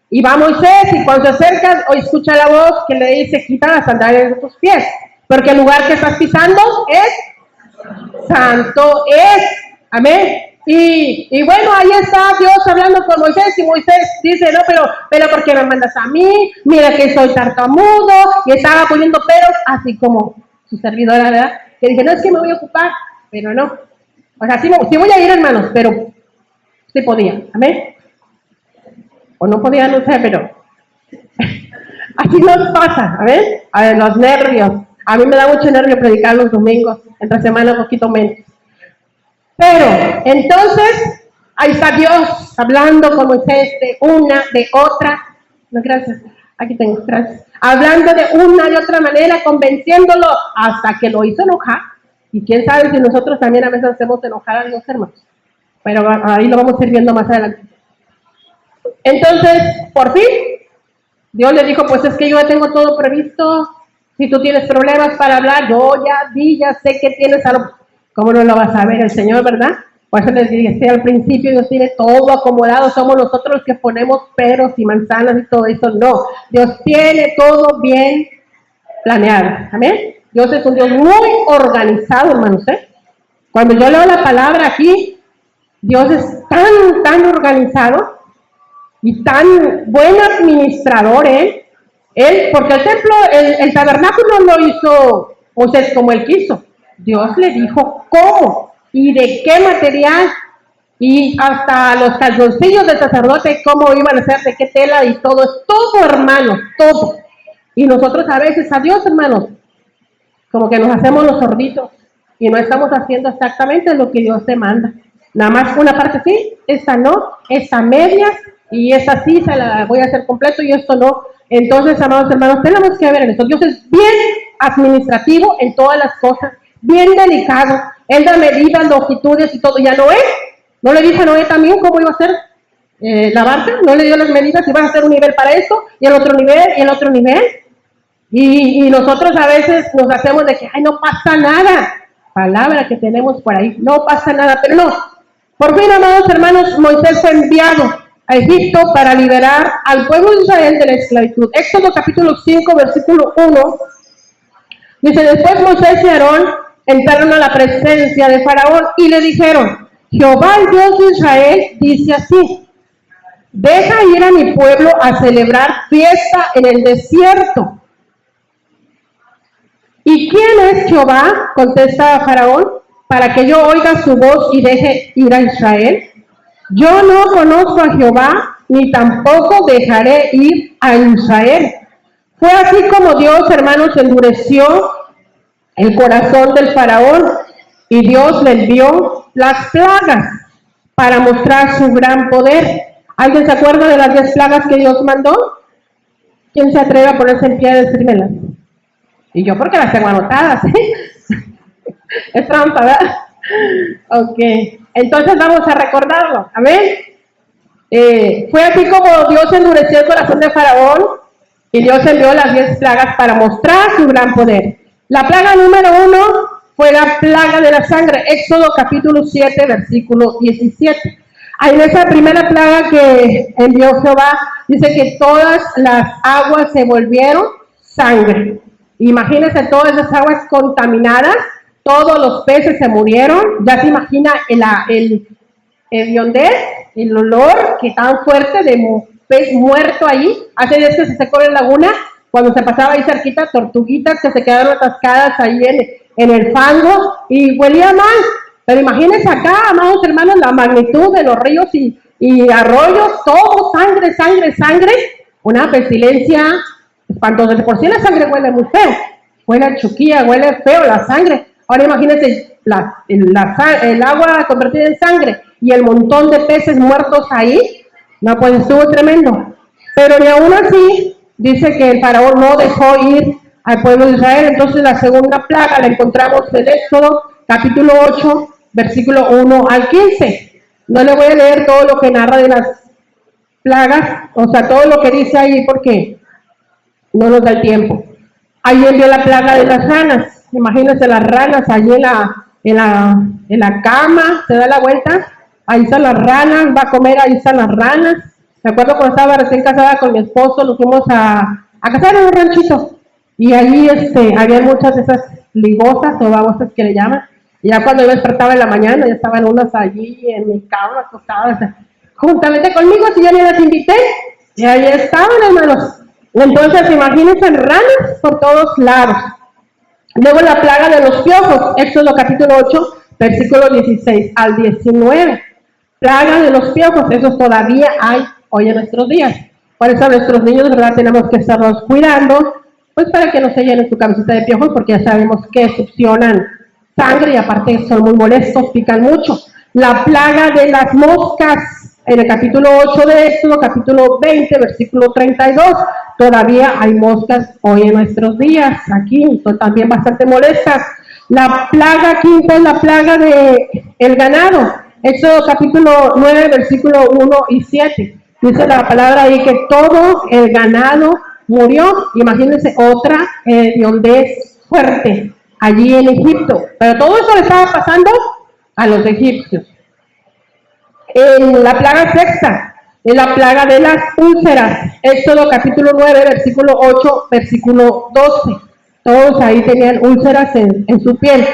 Y va Moisés y cuando se acerca, escucha la voz que le dice, quita las sandalias de tus pies. Porque el lugar que estás pisando es santo es. Amén. Y bueno, ahí está Dios hablando con Moisés y Moisés dice, no, pero ¿por qué me mandas a mí? Mira que soy tartamudo, y estaba poniendo peros, así como su servidora, ¿verdad? Que dije, no, es que me voy a ocupar, pero no. O sea, sí voy a ir, hermanos, pero sí podía, amén. O no podía, no sé, pero así nos pasa, amén. A ver, los nervios. A mí me da mucho nervio predicar los domingos, entre semana un poquito menos. Pero, entonces, ahí está Dios hablando con Moisés de una, de otra. No, gracias. Aquí tengo, gracias. Hablando de una y otra manera, convenciéndolo hasta que lo hizo enojar. Y quién sabe si nosotros también a veces hacemos enojar a los hermanos. Pero ahí lo vamos a ir viendo más adelante. Entonces, por fin, Dios le dijo, pues es que yo ya tengo todo previsto. Si tú tienes problemas para hablar, yo ya sé que tienes algo. ¿Cómo no lo vas a ver el Señor, verdad? Por eso les dije al principio, Dios tiene todo acomodado, somos nosotros los que ponemos peros y manzanas y todo eso. No, Dios tiene todo bien planeado. Amén. Dios es un Dios muy organizado, hermanos. Cuando yo leo la palabra aquí, Dios es tan organizado y tan buen administrador, Él, porque el templo, el tabernáculo lo hizo Moisés como él quiso. Dios le dijo cómo y de qué material y hasta los calzoncillos del sacerdote, cómo iban a ser, de qué tela y todo, hermanos, todo. Y nosotros a veces, a Dios, hermanos, como que nos hacemos los sorditos y no estamos haciendo exactamente lo que Dios demanda. Nada más una parte sí, esta no, esta media y esta sí se la voy a hacer completo y esto no. Entonces, amados hermanos, tenemos que ver en esto. Dios es bien administrativo en todas las cosas, bien delicado. Él da medidas, longitudes y todo. Y a Noé, ¿no le dijo a Noé también cómo iba a ser la barca? ¿No le dio las medidas? Iba a hacer un nivel para esto, y el otro nivel, y el otro nivel. Y nosotros a veces nos hacemos de que, ay, no pasa nada. Palabra que tenemos por ahí, no pasa nada, pero no. Por fin, amados hermanos, Moisés fue enviado a Egipto para liberar al pueblo de Israel de la esclavitud. Éxodo capítulo 5, versículo 1. Dice, después Moisés y Aarón entraron a la presencia de Faraón y le dijeron, Jehová, el Dios de Israel, dice así, deja ir a mi pueblo a celebrar fiesta en el desierto. ¿Y quién es Jehová? Contesta Faraón, para que yo oiga su voz y deje ir a Israel. Yo no conozco a Jehová, ni tampoco dejaré ir a Israel. Fue así como Dios, hermanos, endureció el corazón del faraón y Dios le envió las plagas para mostrar su gran poder. ¿Alguien se acuerda de las 10 plagas que Dios mandó? ¿Quién se atreve a ponerse en pie a decírmelas? Y yo porque las tengo anotadas, es trampa, ¿verdad? Ok, entonces vamos a recordarlo, amén. Fue así como Dios endureció el corazón de Faraón y Dios envió las 10 plagas para mostrar su gran poder. La plaga número 1 fue la plaga de la sangre, Éxodo capítulo 7, versículo 17. En esa primera plaga que envió Jehová, dice que todas las aguas se volvieron sangre. Imagínense todas esas aguas contaminadas, todos los peces se murieron. Ya se imagina el hediondez, el olor que tan fuerte de pez muerto ahí. Hace días que se secó la laguna, cuando se pasaba ahí cerquita, tortuguitas que se quedaron atascadas ahí en el fango y huelía mal. Pero imagínense acá, amados hermanos, la magnitud de los ríos y arroyos, todo sangre, sangre, sangre, una pestilencia espantosa. De por sí la sangre huele muy feo, huele a chuquilla, huele feo la sangre. Ahora imagínense el agua convertida en sangre y el montón de peces muertos ahí. No, pues estuvo tremendo. Pero ni aún así, dice que el faraón no dejó ir al pueblo de Israel. Entonces la segunda plaga la encontramos en Éxodo capítulo 8, versículo 1 al 15. No le voy a leer todo lo que narra de las plagas, o sea, todo lo que dice ahí porque no nos da el tiempo. Ahí envió la plaga de las ranas. Imagínense las ranas allí en la cama, se da la vuelta, ahí están las ranas, va a comer, ahí están las ranas. Me acuerdo cuando estaba recién casada con mi esposo, nos fuimos a casar en un ranchito y allí había muchas de esas ligosas o babosas que le llaman. Y ya cuando yo despertaba en la mañana, ya estaban unas allí en mi cama, acostadas, juntamente conmigo, si yo ni las invité, y ahí estaban, hermanos. Entonces, imagínense ranas por todos lados. Luego la plaga de los piojos, Éxodo capítulo 8, versículo 16 al 19. Plaga de los piojos, esos todavía hay hoy en nuestros días. Por eso a nuestros niños, de verdad, tenemos que estarlos cuidando, pues para que no se llenen su cabecita de piojos, porque ya sabemos que succionan sangre y aparte son muy molestos, pican mucho. La plaga de las moscas, en el capítulo 8 de Éxodo, capítulo 20, versículo 32, todavía hay moscas hoy en nuestros días, aquí, son también bastante molestas. La plaga quinta es la plaga de el ganado, Éxodo capítulo 9, versículo 1 y 7. Dice la palabra ahí que todo el ganado murió. Imagínense otra hediondez fuerte allí en Egipto. Pero todo eso le estaba pasando a los egipcios. La plaga sexta es la plaga de las úlceras. Éxodo capítulo 9, versículo 8, versículo 12. Todos ahí tenían úlceras en su piel.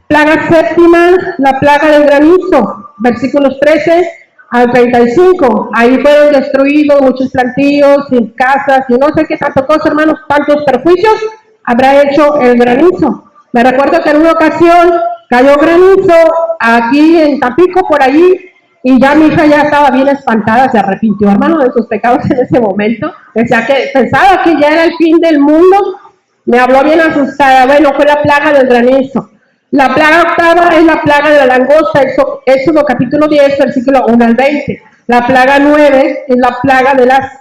Plaga séptima, la plaga del granizo. Versículos 13 al 35. Ahí fueron destruidos muchos plantíos y casas y no sé qué tanto cosa, hermanos, tantos perjuicios habrá hecho el granizo. Me recuerdo que en una ocasión cayó granizo aquí en Tampico, por allí, y ya mi hija ya estaba bien espantada, se arrepintió, hermano, de sus pecados en ese momento. Decía que pensaba que ya era el fin del mundo, me habló bien asustada. Bueno, fue la plaga del granizo. La plaga octava es la plaga de la langosta, Éxodo capítulo 10, versículo 1 al 20. La plaga 9 es la plaga de las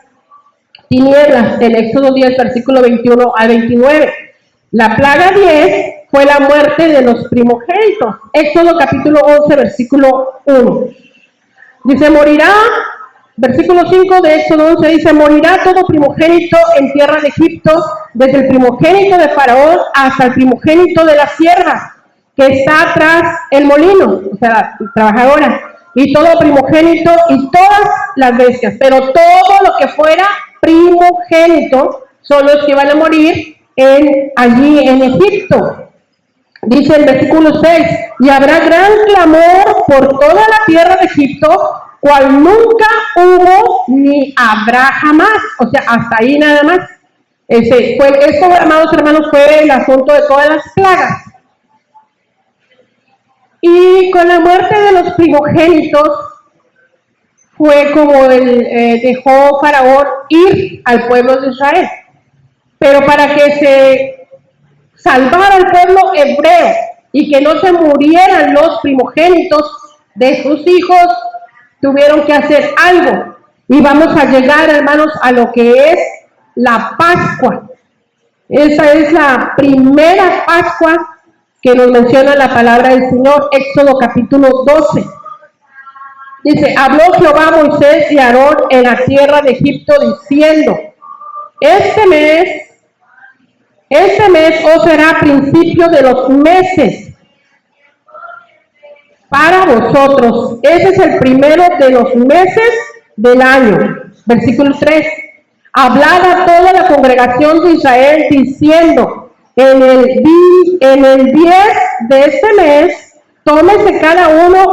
tinieblas, en Éxodo 10, versículo 21 al 29. La plaga 10 fue la muerte de los primogénitos, Éxodo capítulo 11, versículo 1. Dice, morirá, versículo 5 de Éxodo 11 dice, morirá todo primogénito en tierra de Egipto, desde el primogénito de Faraón hasta el primogénito de la sierva, que está atrás el molino, o sea, la trabajadora, y todo primogénito y todas las bestias, pero todo lo que fuera primogénito son los que van a morir allí en Egipto. Dice el versículo 6, y habrá gran clamor por toda la tierra de Egipto, cual nunca hubo ni habrá jamás. O sea, hasta ahí nada más. Esto, amados hermanos, fue el asunto de todas las plagas. Y con la muerte de los primogénitos, fue como dejó Faraón ir al pueblo de Israel. Pero para que salvar al pueblo hebreo y que no se murieran los primogénitos de sus hijos, tuvieron que hacer algo. Y vamos a llegar, hermanos, a lo que es la Pascua. Esa es la primera Pascua que nos menciona la palabra del Señor, Éxodo capítulo 12. Dice, habló Jehová a Moisés y a Aarón en la tierra de Egipto diciendo, este mes os será principio de los meses para vosotros. Ese es el primero de los meses del año. Versículo 3. Hablad a toda la congregación de Israel diciendo, en el 10 de este mes, tómese cada uno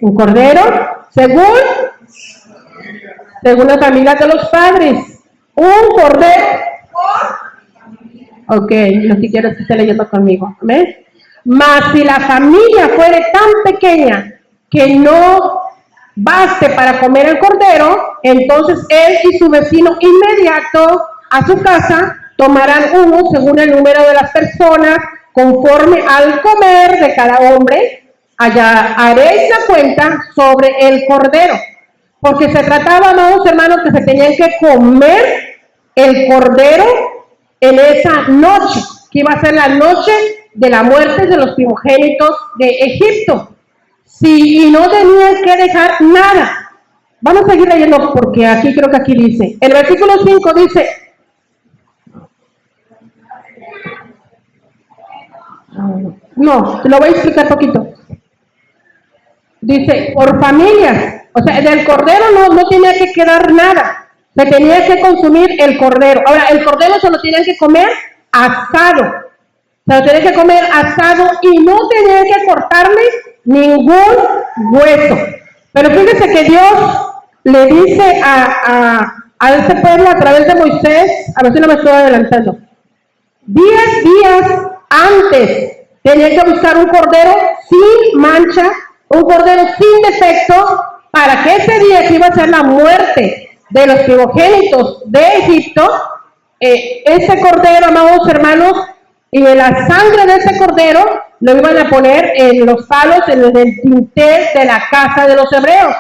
un cordero, según la familia de los padres. Un cordero. Ok, lo que quiero es que esté leyendo conmigo. ¿Amén? Mas si la familia fuere tan pequeña que no baste para comer el cordero, entonces él y su vecino inmediato a su casa tomarán uno según el número de las personas, conforme al comer de cada hombre. Allá haréis la cuenta sobre el cordero. Porque se trataba, amados hermanos, que se tenían que comer el cordero en esa noche, que iba a ser la noche de la muerte de los primogénitos de Egipto. Sí, y no tenían que dejar nada. Vamos a seguir leyendo porque aquí creo que aquí dice, el versículo 5 dice, no, te lo voy a explicar poquito. Dice, por familias, o sea, del cordero no tenía que quedar nada, se tenía que consumir el cordero. Ahora, el cordero se lo tenían que comer asado, se lo tenían que comer asado y no tenían que cortarle ningún hueso. Pero fíjense que Dios le dice a este pueblo a través de Moisés, a ver si no me estoy adelantando, 10 días antes tenía que buscar un cordero sin mancha, un cordero sin defecto, para que ese día que iba a ser la muerte de los primogénitos de Egipto, ese cordero, amados hermanos, y la sangre de ese cordero lo iban a poner en los palos, en el dintel de la casa de los hebreos.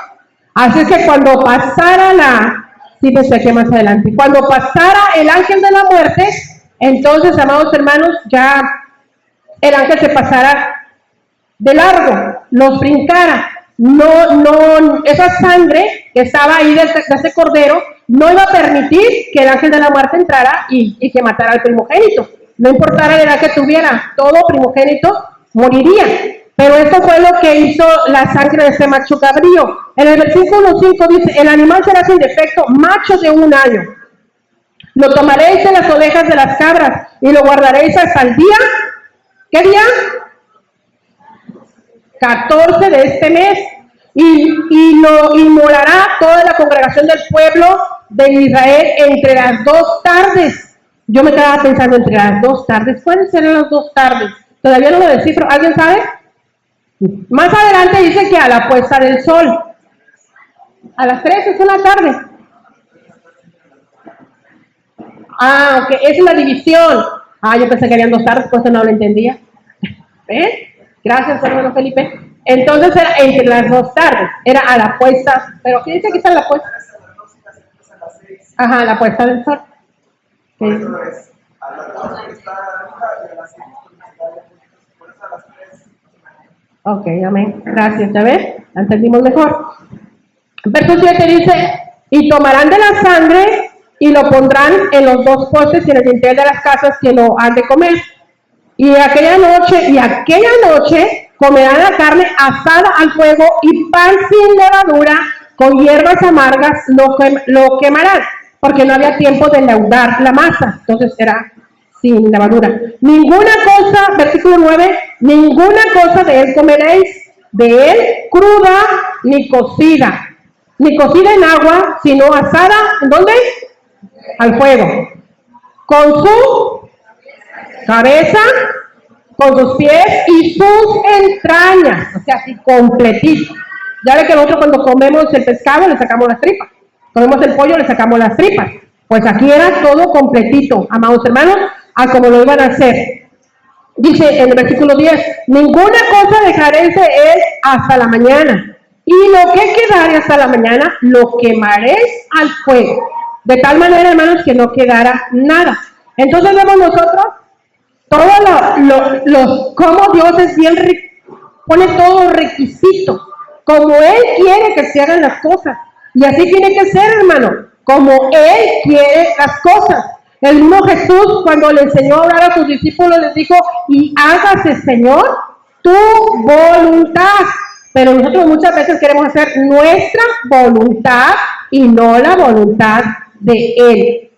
Así que cuando pasara más adelante, cuando pasara el ángel de la muerte, entonces, amados hermanos, ya el ángel se pasara de largo, los brincara. No, esa sangre que estaba ahí de ese cordero no iba a permitir que el ángel de la muerte entrara y que matara al primogénito. No importara la edad que tuviera, todo primogénito moriría. Pero esto fue lo que hizo la sangre de ese macho cabrío. En el versículo 5 dice, el animal será sin defecto, macho de 1 año. Lo tomaréis de las ovejas de las cabras y lo guardaréis hasta el día, ¿qué día? 14 de este mes, y lo inmolará toda la congregación del pueblo de Israel entre las 2 tardes. Yo me quedaba pensando entre las 2 tardes. ¿Cuáles serán las 2 tardes? Todavía no lo descifro. ¿Alguien sabe? Más adelante dice que a la puesta del sol. A las 3 es una tarde. Ah, ok, es la división. Ah, yo pensé que habían 2 tardes, pues no lo entendía. Gracias, hermano Felipe. Entonces era entre las 2 tardes, era a la puesta, pero ¿qué dice que está la puesta? Ajá, la puesta del sol. Sí. Ok, amén. Gracias, ya ves, la entendimos mejor. Verso 7 dice, y tomarán de la sangre y lo pondrán en los 2 postes y en el dintel de las casas que lo han de comer. Y aquella noche comerán la carne asada al fuego y pan sin levadura, con hierbas amargas lo quemarán, porque no había tiempo de leudar la masa, entonces era sin levadura. Ninguna cosa, versículo 9, ninguna cosa de él comeréis, de él cruda ni cocida en agua, sino asada, ¿en dónde? Al fuego, con su cabeza, con sus pies y sus entrañas, o sea, así completito. Ya ve que nosotros cuando comemos el pescado le sacamos las tripas, comemos el pollo le sacamos las tripas, pues aquí era todo completito, amados hermanos, a como lo iban a hacer. Dice en el versículo 10, ninguna cosa dejaréis de él hasta la mañana, y lo que quedare hasta la mañana lo quemaréis al fuego, de tal manera, hermanos, que no quedara nada. Entonces vemos nosotros todo cómo Dios es bien pone todo requisito, como Él quiere que se hagan las cosas. Y así tiene que ser, hermano, como Él quiere las cosas. El mismo Jesús, cuando le enseñó a orar a sus discípulos, les dijo, y hágase, Señor, tu voluntad. Pero nosotros muchas veces queremos hacer nuestra voluntad y no la voluntad de Él.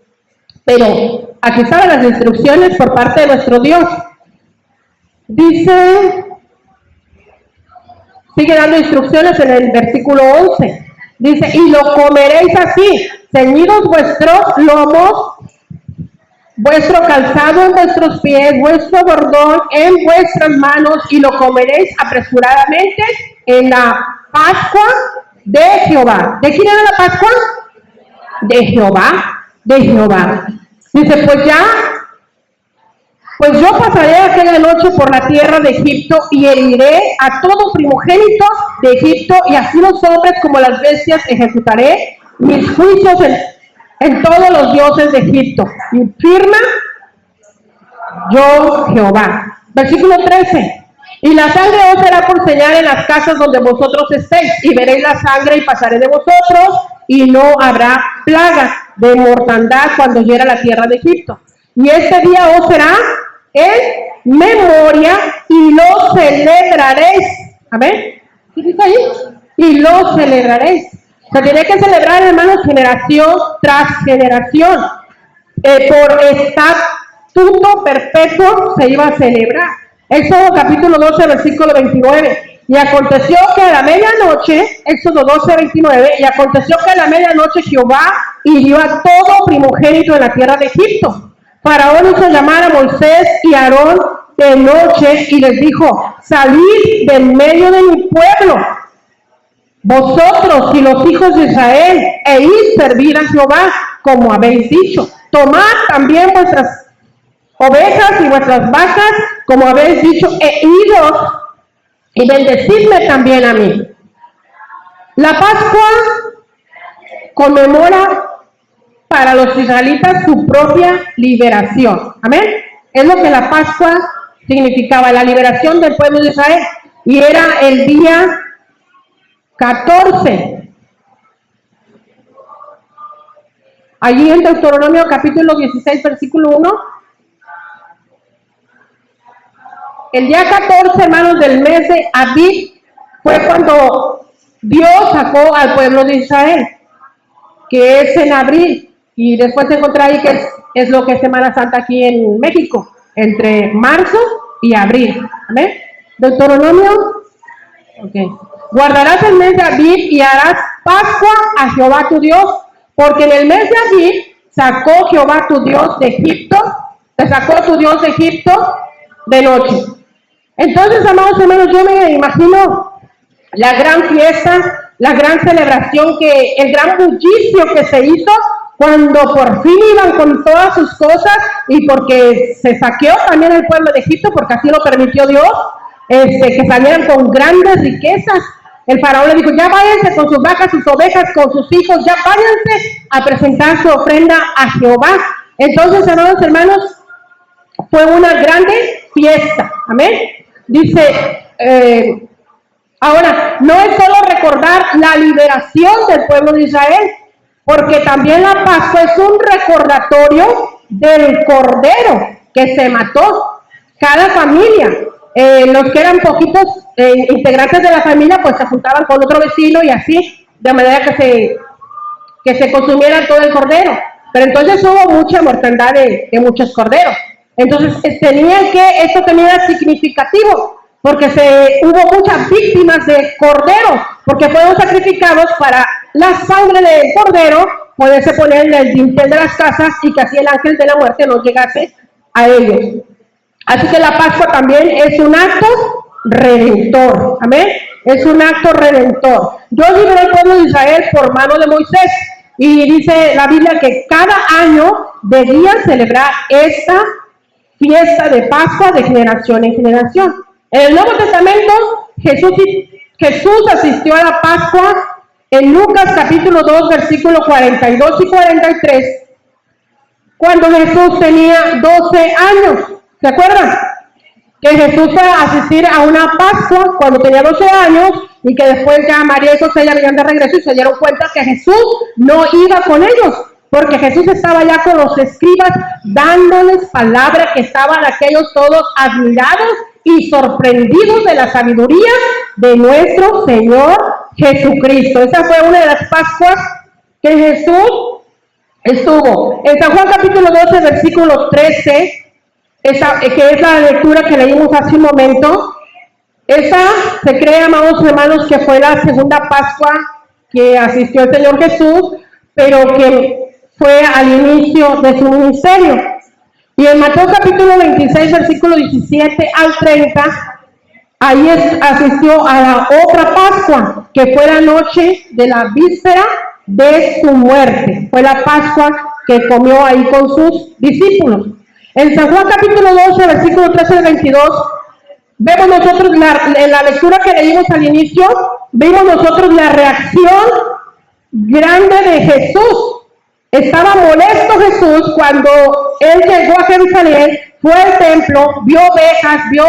Pero aquí están las instrucciones por parte de nuestro Dios. Dice, sigue dando instrucciones en el versículo 11. Dice, y lo comeréis así, ceñidos vuestros lomos, vuestro calzado en vuestros pies, vuestro bordón en vuestras manos, y lo comeréis apresuradamente en la Pascua de Jehová. ¿De quién era la Pascua? De Jehová. De Jehová. Dice, pues yo pasaré aquella noche por la tierra de Egipto y heriré a todo primogénito de Egipto, y así los hombres como las bestias ejecutaré mis juicios en todos los dioses de Egipto. Y firma yo Jehová. Versículo 13. Y la sangre os será por señal en las casas donde vosotros estéis, y veréis la sangre y pasaré de vosotros, y no habrá plaga de mortandad cuando hiera la tierra de Egipto. Y este día os será en memoria, y lo celebraréis. Amén. ¿Qué dice ahí? Y lo celebraréis. O sea, tiene que celebrar, hermanos, generación tras generación. Por estatuto perpetuo se iba a celebrar. Éxodo capítulo 12, versículo 29. Y aconteció que a la medianoche, Éxodo 12, 29, y aconteció que a la medianoche Jehová hirió a todo primogénito en la tierra de Egipto. Faraón hizo llamar a Moisés y a Aarón de noche y les dijo, salid del medio de mi pueblo, vosotros y los hijos de Israel, e id servir a Jehová, como habéis dicho. Tomad también vuestras ovejas y vuestras vacas, como habéis dicho, e idos y bendecidme también a mí. La Pascua conmemora para los israelitas su propia liberación. Amén. Es lo que la Pascua significaba, la liberación del pueblo de Israel. Y era el día 14. Allí en Deuteronomio capítulo 16, versículo 1. El día 14, hermanos, del mes de Abib, fue cuando Dios sacó al pueblo de Israel, que es en abril. Y después se encontró ahí que es lo que es Semana Santa aquí en México, entre marzo y abril. ¿Amén? Deuteronomio. Okay. Guardarás el mes de Abib y harás Pascua a Jehová tu Dios, porque en el mes de Abib sacó Jehová tu Dios de Egipto, te sacó tu Dios de Egipto de noche. Entonces, amados hermanos, yo me imagino la gran fiesta, la gran celebración, el gran bullicio que se hizo cuando por fin iban con todas sus cosas, y porque se saqueó también el pueblo de Egipto, porque así lo permitió Dios, que salieran con grandes riquezas. El faraón le dijo, ya váyanse con sus vacas, sus ovejas, con sus hijos, ya váyanse a presentar su ofrenda a Jehová. Entonces, amados hermanos, fue una grande fiesta. Amén. Dice, ahora, no es solo recordar la liberación del pueblo de Israel, porque también la Pascua es un recordatorio del cordero que se mató. Cada familia, los que eran poquitos integrantes de la familia, pues se juntaban con otro vecino y así, de manera que se consumiera todo el cordero. Pero entonces hubo mucha mortandad de muchos corderos. Entonces esto tenía significativo, porque hubo muchas víctimas de corderos, porque fueron sacrificados para la sangre del cordero poderse poner en el dintel de las casas, y que así el ángel de la muerte no llegase a ellos. Así que la Pascua también es un acto redentor. Amén. Es un acto redentor. Dios liberó al pueblo de Israel por mano de Moisés, y dice la Biblia que cada año debían celebrar esta fiesta de Pascua de generación en generación. En el Nuevo Testamento, Jesús asistió a la Pascua en Lucas capítulo 2, versículos 42 y 43, cuando Jesús tenía 12 años. ¿Se acuerdan? Que Jesús fue a asistir a una Pascua cuando tenía 12 años y que después ya María y José ya venían de regreso y se dieron cuenta que Jesús no iba con ellos, porque Jesús estaba ya con los escribas dándoles palabra, que estaban aquellos todos admirados y sorprendidos de la sabiduría de nuestro Señor Jesucristo. Esa fue una de las Pascuas que Jesús estuvo. En San Juan capítulo 12, versículo 13, que es la lectura que leímos hace un momento, esa se cree, amados hermanos, que fue la segunda Pascua que asistió el Señor Jesús, pero que fue al inicio de su ministerio. Y en Mateo capítulo 26, versículo 17 al 30, ahí asistió a la otra Pascua, que fue la noche de la víspera de su muerte. Fue la Pascua que comió ahí con sus discípulos. En San Juan capítulo 12, versículo 13 al 22, vemos nosotros en la lectura que leímos al inicio, vemos nosotros la reacción grande de Jesús. Estaba molesto Jesús cuando él llegó a Jerusalén, fue al templo, vio ovejas, vio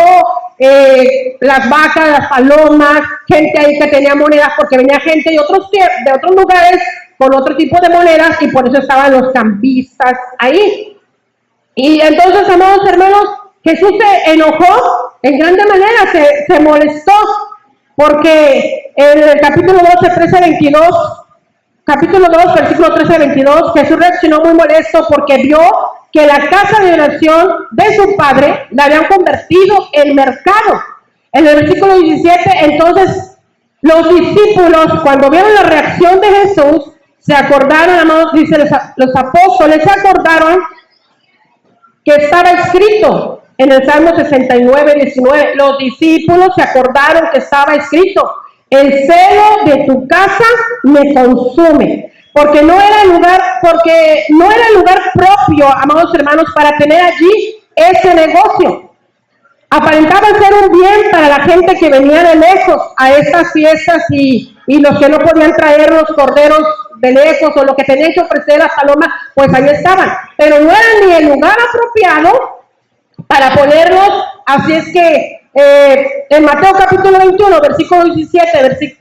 las vacas, las palomas, gente ahí que tenía monedas, porque venía gente de otros lugares con otro tipo de monedas, y por eso estaban los cambistas ahí. Y entonces, amados hermanos, Jesús se enojó en grande manera, se molestó, porque en el capítulo 12, 13, 22, capítulo 2, versículo 13 a 22, Jesús reaccionó muy molesto porque vio que la casa de oración de su padre la habían convertido en mercado. En el versículo 17, entonces, los discípulos, cuando vieron la reacción de Jesús, se acordaron, amados, dice, los apóstoles se acordaron que estaba escrito en el Salmo 69, 19. Los discípulos se acordaron que estaba escrito: el celo de tu casa me consume, porque no era el lugar propio, amados hermanos, para tener allí ese negocio. Aparentaba ser un bien para la gente que venía de lejos a estas fiestas, y los que no podían traer los corderos de lejos, o lo que tenían que ofrecer las palomas, pues ahí estaban. Pero no era ni el lugar apropiado para ponerlos. Así es que en Mateo capítulo 21, versículo 17,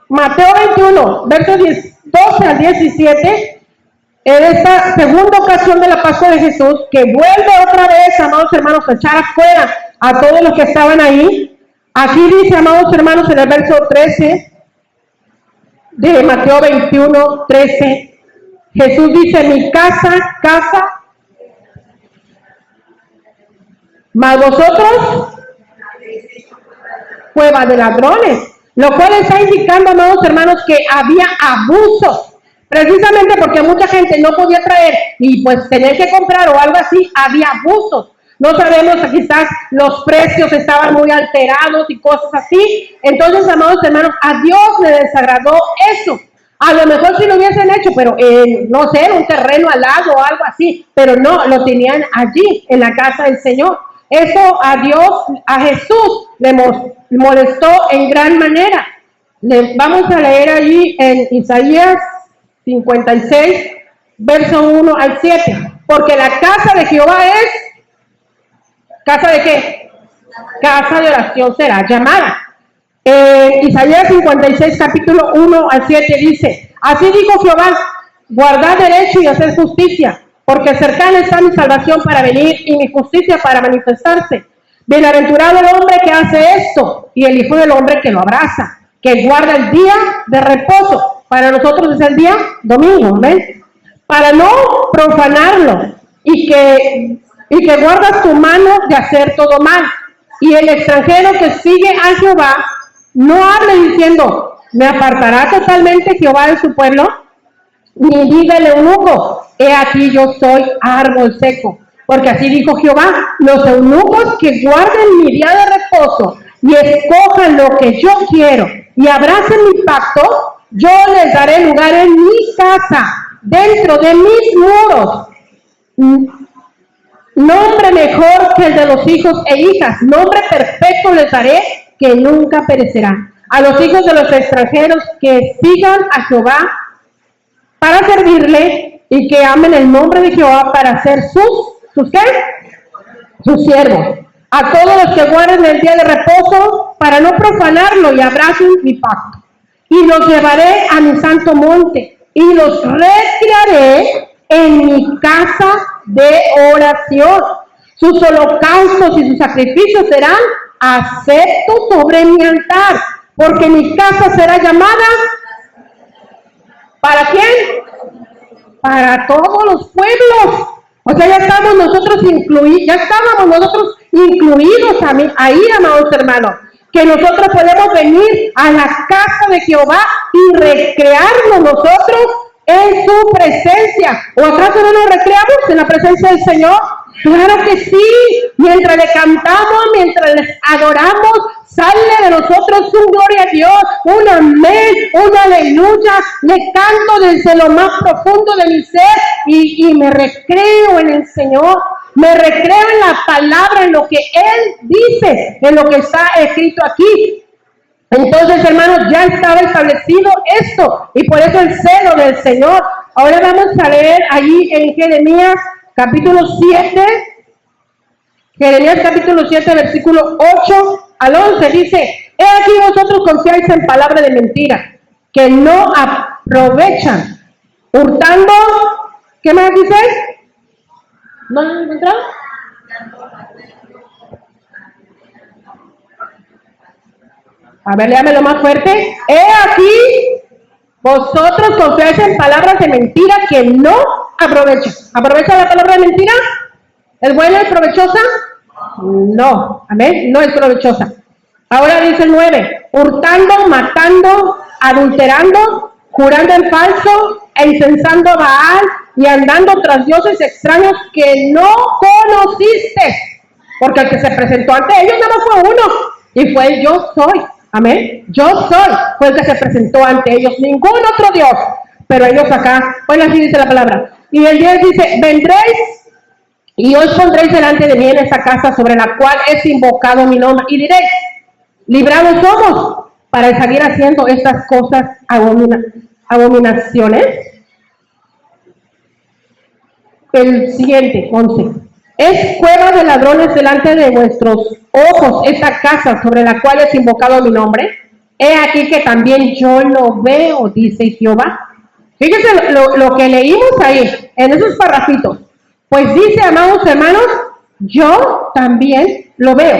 Mateo 21, versos 12 al 17, en esta segunda ocasión de la Pascua de Jesús, que vuelve otra vez, amados hermanos, a echar afuera a todos los que estaban ahí. Aquí dice, amados hermanos, en el verso 13 de Mateo 21, 13, Jesús dice: mi casa, mas vosotros, cueva de ladrones. Lo cual está indicando, amados hermanos, que había abusos, precisamente porque mucha gente no podía traer y pues tenía que comprar o algo así. Había abusos. No sabemos, quizás los precios estaban muy alterados y cosas así. Entonces, amados hermanos, a Dios le desagradó eso. A lo mejor si lo hubiesen hecho, pero no sé, un terreno al lado o algo así, pero no, lo tenían allí, en la casa del Señor. Eso a Dios, a Jesús, le molestó en gran manera. Vamos a leer allí en Isaías 56, verso 1 al 7. Porque la casa de Jehová es, ¿casa de qué? Casa de oración será llamada. Isaías 56, capítulo 1 al 7 dice: así dijo Jehová, guardad derecho y hacer justicia, porque cercana está mi salvación para venir y mi justicia para manifestarse. Bienaventurado el hombre que hace esto, y el Hijo del Hombre que lo abraza, que guarda el día de reposo. Para nosotros es el día domingo, ¿ven? Para no profanarlo, y que guarda su mano de hacer todo mal. Y el extranjero que sigue a Jehová no hable diciendo: ¿me apartará totalmente Jehová de su pueblo? Ni diga el eunuco: he aquí yo soy árbol seco. Porque así dijo Jehová: los eunucos que guarden mi día de reposo y escojan lo que yo quiero y abracen mi pacto, yo les daré lugar en mi casa, dentro de mis muros. nombre mejor que el de los hijos e hijas, nombre perfecto les daré que nunca perecerá. A los hijos de los extranjeros que sigan a Jehová para servirle y que amen el nombre de Jehová para ser ¿sus qué? Sus siervos. A todos los que guarden el día de reposo para no profanarlo y abracen mi pacto. Y los llevaré a mi santo monte y los retiraré en mi casa de oración. Sus holocaustos y sus sacrificios serán aceptos sobre mi altar, porque mi casa será llamada, ¿para quién? Para todos los pueblos. O sea, ya estábamos nosotros incluidos ahí, amados hermanos, que nosotros podemos venir a la casa de Jehová y recrearnos nosotros en su presencia. ¿O acaso no nos recreamos en la presencia del Señor? Claro que sí. Mientras le cantamos, mientras les adoramos, sale de nosotros un gloria a Dios, un amén, un aleluya. Le canto desde lo más profundo de mi ser y me recreo en el Señor. Me recreo en la palabra, en lo que Él dice, en lo que está escrito aquí. Entonces, hermanos, ya estaba establecido esto y por eso el celo del Señor. Ahora vamos a leer allí en Jeremías capítulo 7, Jeremías capítulo 7, versículo 8 al 11, dice: he aquí vosotros confiáis en palabra de mentira, que no aprovechan, hurtando, ¿qué más dice? ¿No lo han encontrado? A ver, léamelo más fuerte. He aquí vosotros confiáis en palabras de mentira que no aprovechan. ¿Aprovecha la palabra de mentira? ¿Es buena y provechosa? No, amén, no es provechosa. Ahora dice el 9, hurtando, matando, adulterando, jurando en falso, e incensando a Baal, y andando tras dioses extraños que no conociste. Porque el que se presentó ante ellos nada más fue uno, y fue el yo soy. Amén. Yo soy, fue el que se presentó ante ellos, ningún otro Dios. Pero ellos acá, bueno, así dice la palabra. Y el 10 dice: vendréis y os pondréis delante de mí en esa casa sobre la cual es invocado mi nombre, y diréis: librados somos para seguir haciendo estas cosas abominaciones. El siguiente, 11. Es cueva de ladrones delante de vuestros ojos esta casa sobre la cual es invocado mi nombre. He aquí que también yo lo veo, dice Jehová. Fíjense lo que leímos ahí, en esos parrafitos. Pues dice, amados hermanos, yo también lo veo.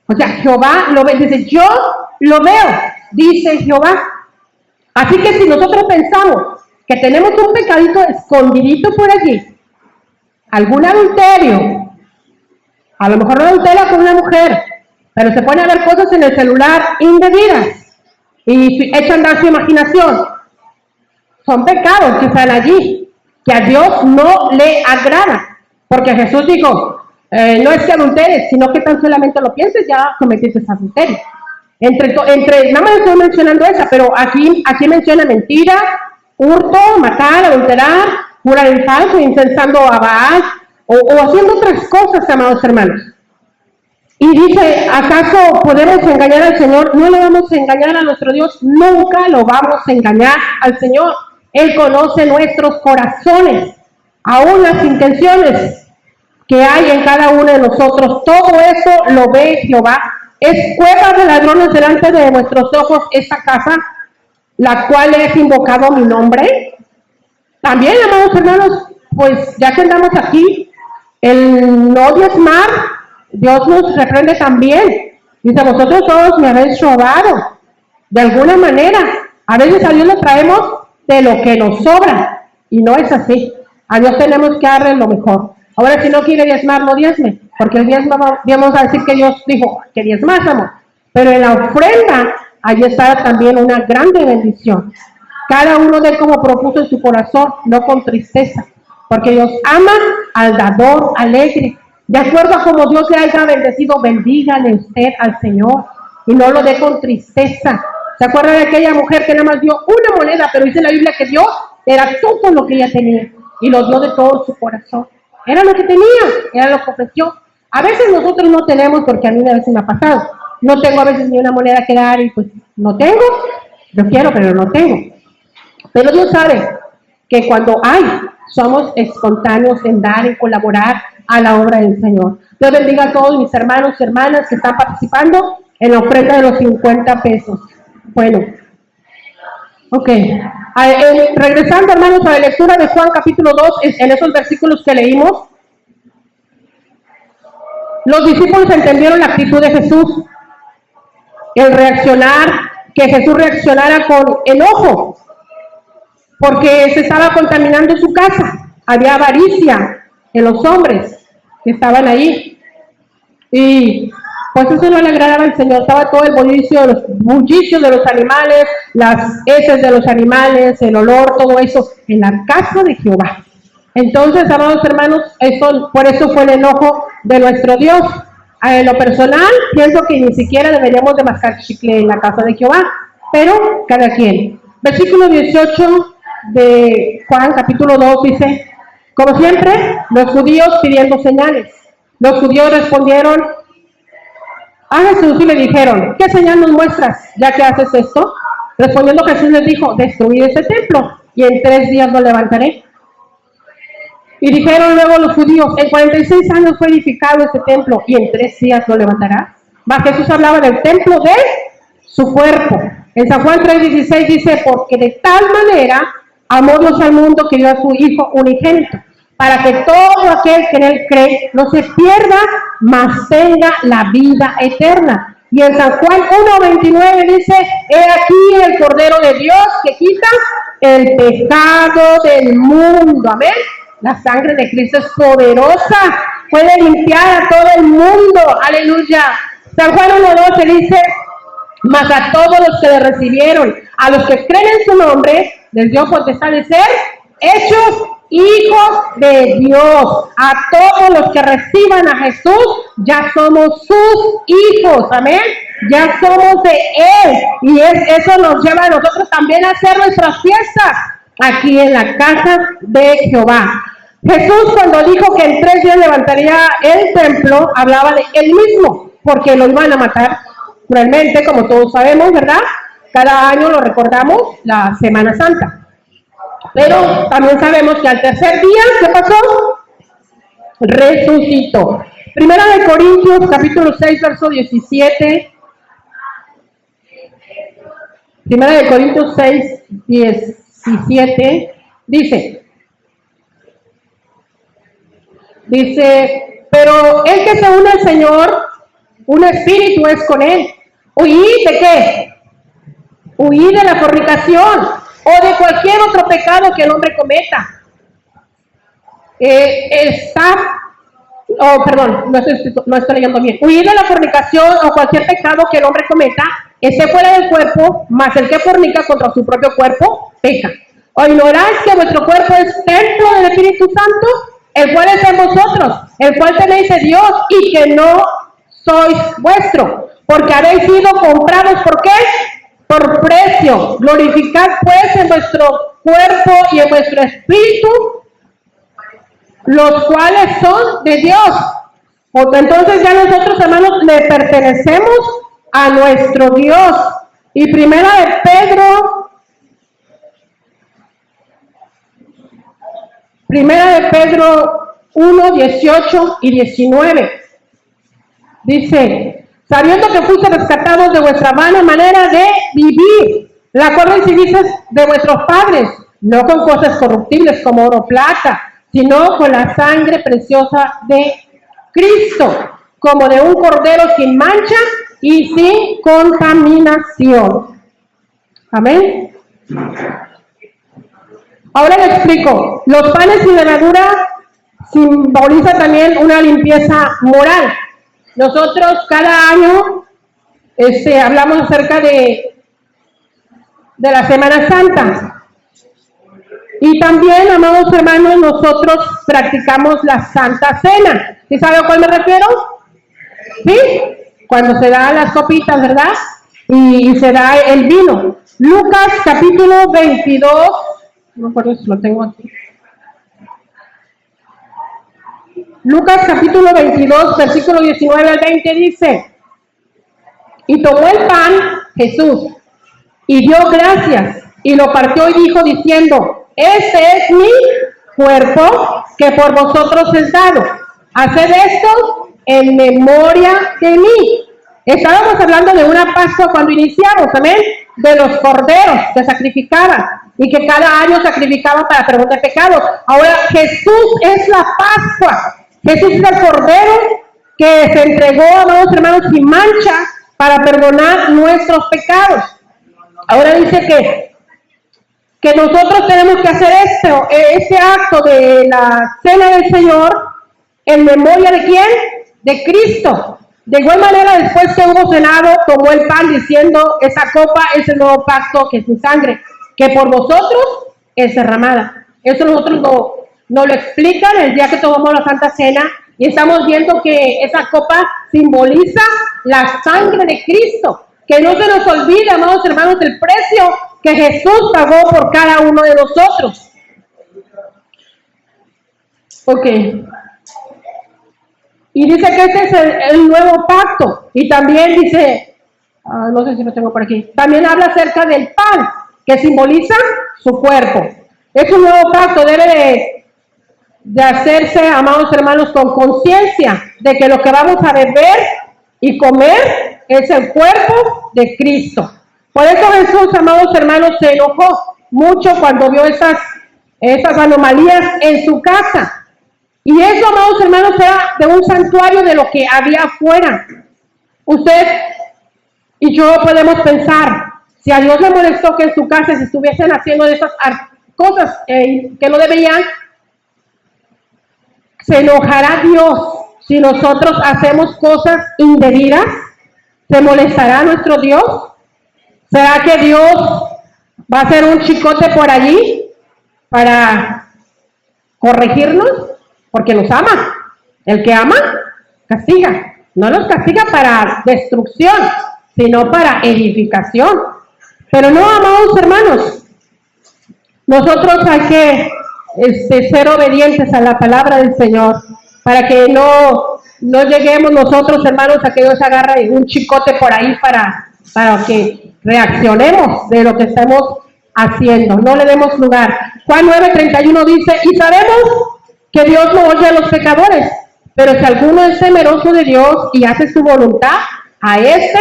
O sea, Jehová lo ve, dice, yo lo veo, dice Jehová. Así que si nosotros pensamos que tenemos un pecadito escondidito por allí, algún adulterio, a lo mejor no adultera con una mujer, pero se pone a ver cosas en el celular indebidas y echan a andar su imaginación. Son pecados que están allí, que a Dios no le agrada, porque Jesús dijo, no es que adulteres, sino que tan solamente lo pienses, ya cometiste adulterio. Nada más estoy mencionando esa, pero aquí menciona mentira, hurto, matar, adulterar, jurar en falso, incensando a Baal, o haciendo otras cosas, amados hermanos. Y dice, ¿acaso podemos engañar al Señor? No le vamos a engañar a nuestro Dios, nunca lo vamos a engañar al Señor. Él conoce nuestros corazones, aún las intenciones que hay en cada uno de nosotros. Todo eso lo ve Jehová. Es cueva de ladrones delante de vuestros ojos esta casa, la cual es invocado mi nombre. También, amados hermanos, pues ya que andamos aquí, el no diezmar, Dios nos reprende también. Dice, vosotros todos me habéis robado. De alguna manera, a veces a Dios le traemos de lo que nos sobra, y no es así. A Dios tenemos que darle lo mejor. Ahora, si no quiere diezmar, no diezme, porque el diezmo, vamos a decir que Dios dijo que diezmásemos, pero en la ofrenda, allí está también una grande bendición. Cada uno de como propuso en su corazón, no con tristeza, porque Dios ama al dador alegre. De acuerdo a como Dios le haya bendecido, bendígale usted al Señor y no lo dé con tristeza. ¿Se acuerda de aquella mujer que nada más dio una moneda, pero dice la Biblia que dio era todo lo que ella tenía y lo dio de todo su corazón? Era lo que tenía, era lo que ofreció. A veces nosotros no tenemos, porque a mí a veces me ha pasado. No tengo a veces ni una moneda que dar y pues no tengo. Yo quiero, pero no tengo. Pero Dios sabe que cuando hay, somos espontáneos en dar y colaborar a la obra del Señor. Dios bendiga a todos mis hermanos y hermanas que están participando en la ofrenda de los 50 pesos. Bueno, ok. Regresando, hermanos, a la lectura de Juan capítulo 2, en esos versículos que leímos, los discípulos entendieron la actitud de Jesús, el reaccionar, que Jesús reaccionara con enojo, porque se estaba contaminando su casa, había avaricia en los hombres que estaban ahí, y pues eso no le agradaba al Señor. Estaba todo el bullicio de los animales, las heces de los animales, el olor, todo eso en la casa de Jehová. Entonces, amados hermanos, por eso fue el enojo de nuestro Dios. En lo personal, pienso que ni siquiera deberíamos de mascar chicle en la casa de Jehová, pero cada quien. Versículo 18 de Juan, capítulo 2, dice: como siempre, los judíos pidiendo señales. Los judíos respondieron a Jesús y le dijeron: ¿qué señal nos muestras, ya que haces esto? Respondiendo Jesús les dijo: destruid ese templo, y en 3 días lo levantaré. Y dijeron luego los judíos: en 46 años fue edificado ese templo, y en 3 días lo levantará. Mas Jesús hablaba del templo de su cuerpo. En San Juan 3:16 dice: porque de tal manera amó Dios al mundo que dio a su Hijo unigénito, para que todo aquel que en él cree no se pierda, mas tenga la vida eterna. Y en San Juan 1:29 dice: he aquí el Cordero de Dios que quita el pecado del mundo. Amén. La sangre de Cristo es poderosa, puede limpiar a todo el mundo. Aleluya. San Juan 1:12 dice: mas a todos los que le recibieron, a los que creen en su nombre, les dio potestad de ser hechos hijos de Dios. A todos los que reciban a Jesús, ya somos sus hijos. Amén. Ya somos de Él. Y eso nos lleva a nosotros también a hacer nuestras fiestas aquí en la casa de Jehová. Jesús, cuando dijo que en 3 días levantaría el templo, hablaba de Él mismo, porque lo iban a matar cruelmente, como todos sabemos, ¿verdad? Cada año lo recordamos, la Semana Santa. Pero también sabemos que al tercer día, ¿qué pasó? Resucitó. Primera de Corintios, capítulo 6, verso 17. Primera de Corintios 6, 17, dice, pero el que se une al Señor, un espíritu es con Él. ¿Huid de qué? Huid de la fornicación o de cualquier otro pecado que el hombre cometa. No estoy leyendo bien. Huid de la fornicación o cualquier pecado que el hombre cometa, esté fuera del cuerpo, mas el que fornica contra su propio cuerpo, peca. ¿O ignoráis que vuestro cuerpo es templo del Espíritu Santo, el cual es en vosotros, el cual tenéis de Dios, y que no sois vuestro, porque habéis sido comprados? ¿Por qué? Por precio. Glorificad pues en vuestro cuerpo y en vuestro espíritu, los cuales son de Dios. Porque entonces ya nosotros, hermanos, le pertenecemos a nuestro Dios. Y Primera de Pedro 1, 18 y 19. Dice: sabiendo que fuiste rescatados de vuestra vana manera de vivir, la cual recibiste de vuestros padres, no con cosas corruptibles como oro o plata, sino con la sangre preciosa de Cristo, como de un cordero sin mancha y sin contaminación. Amén. Ahora le explico. Los panes sin levadura simbolizan también una limpieza moral. Nosotros cada año hablamos acerca de la Semana Santa. Y también, amados hermanos, nosotros practicamos la Santa Cena. ¿Sí sabe a cuál me refiero? ¿Sí? Cuando se dan las copitas, ¿verdad? Y se da el vino. Lucas capítulo 22. No me acuerdo si lo tengo aquí. Lucas capítulo 22, versículo 19 al 20 dice, y tomó el pan, Jesús, y dio gracias, y lo partió y dijo diciendo, este es mi cuerpo que por vosotros es dado. Haced esto en memoria de mí. Estábamos hablando de una Pascua cuando iniciamos, amén, de los corderos que sacrificaban y que cada año sacrificaban para perdón de pecados. Ahora Jesús es la Pascua. Jesús es el cordero que se entregó, amados hermanos, sin mancha para perdonar nuestros pecados. Ahora dice que nosotros tenemos que hacer este acto de la cena del Señor en memoria de ¿quién? De Cristo. De igual manera, después que hubo cenado, tomó el pan diciendo, esa copa es el nuevo pacto que es mi sangre, que por vosotros es derramada. Eso nosotros nos lo explican el día que tomamos la Santa Cena y estamos viendo que esa copa simboliza la sangre de Cristo. Que no se nos olvide, amados hermanos, el precio que Jesús pagó por cada uno de nosotros. Ok. Y dice que este es el nuevo pacto. Y también dice, no sé si lo tengo por aquí, también habla acerca del pan, que simboliza su cuerpo. Es un nuevo pacto, debe de hacerse, amados hermanos, con conciencia de que lo que vamos a beber y comer es el cuerpo de Cristo. Por eso Jesús, amados hermanos, se enojó mucho cuando vio esas anomalías en su casa. Y eso, amados hermanos, era de un santuario de lo que había afuera. Usted y yo podemos pensar, si a Dios le molestó que en su casa se estuviesen haciendo esas cosas que no debían, ¿se enojará Dios si nosotros hacemos cosas indebidas? ¿Se molestará nuestro Dios? ¿Será que Dios va a hacer un chicote por allí para corregirnos? Porque nos ama. El que ama, castiga. No nos castiga para destrucción, sino para edificación. Pero no, amados hermanos, nosotros hay que ser obedientes a la palabra del Señor, para que no lleguemos nosotros, hermanos, a que Dios agarre un chicote por ahí para que reaccionemos de lo que estamos haciendo. No le demos lugar. Juan 9:31 dice, y sabemos que Dios no oye a los pecadores, pero si alguno es temeroso de Dios y hace su voluntad, a este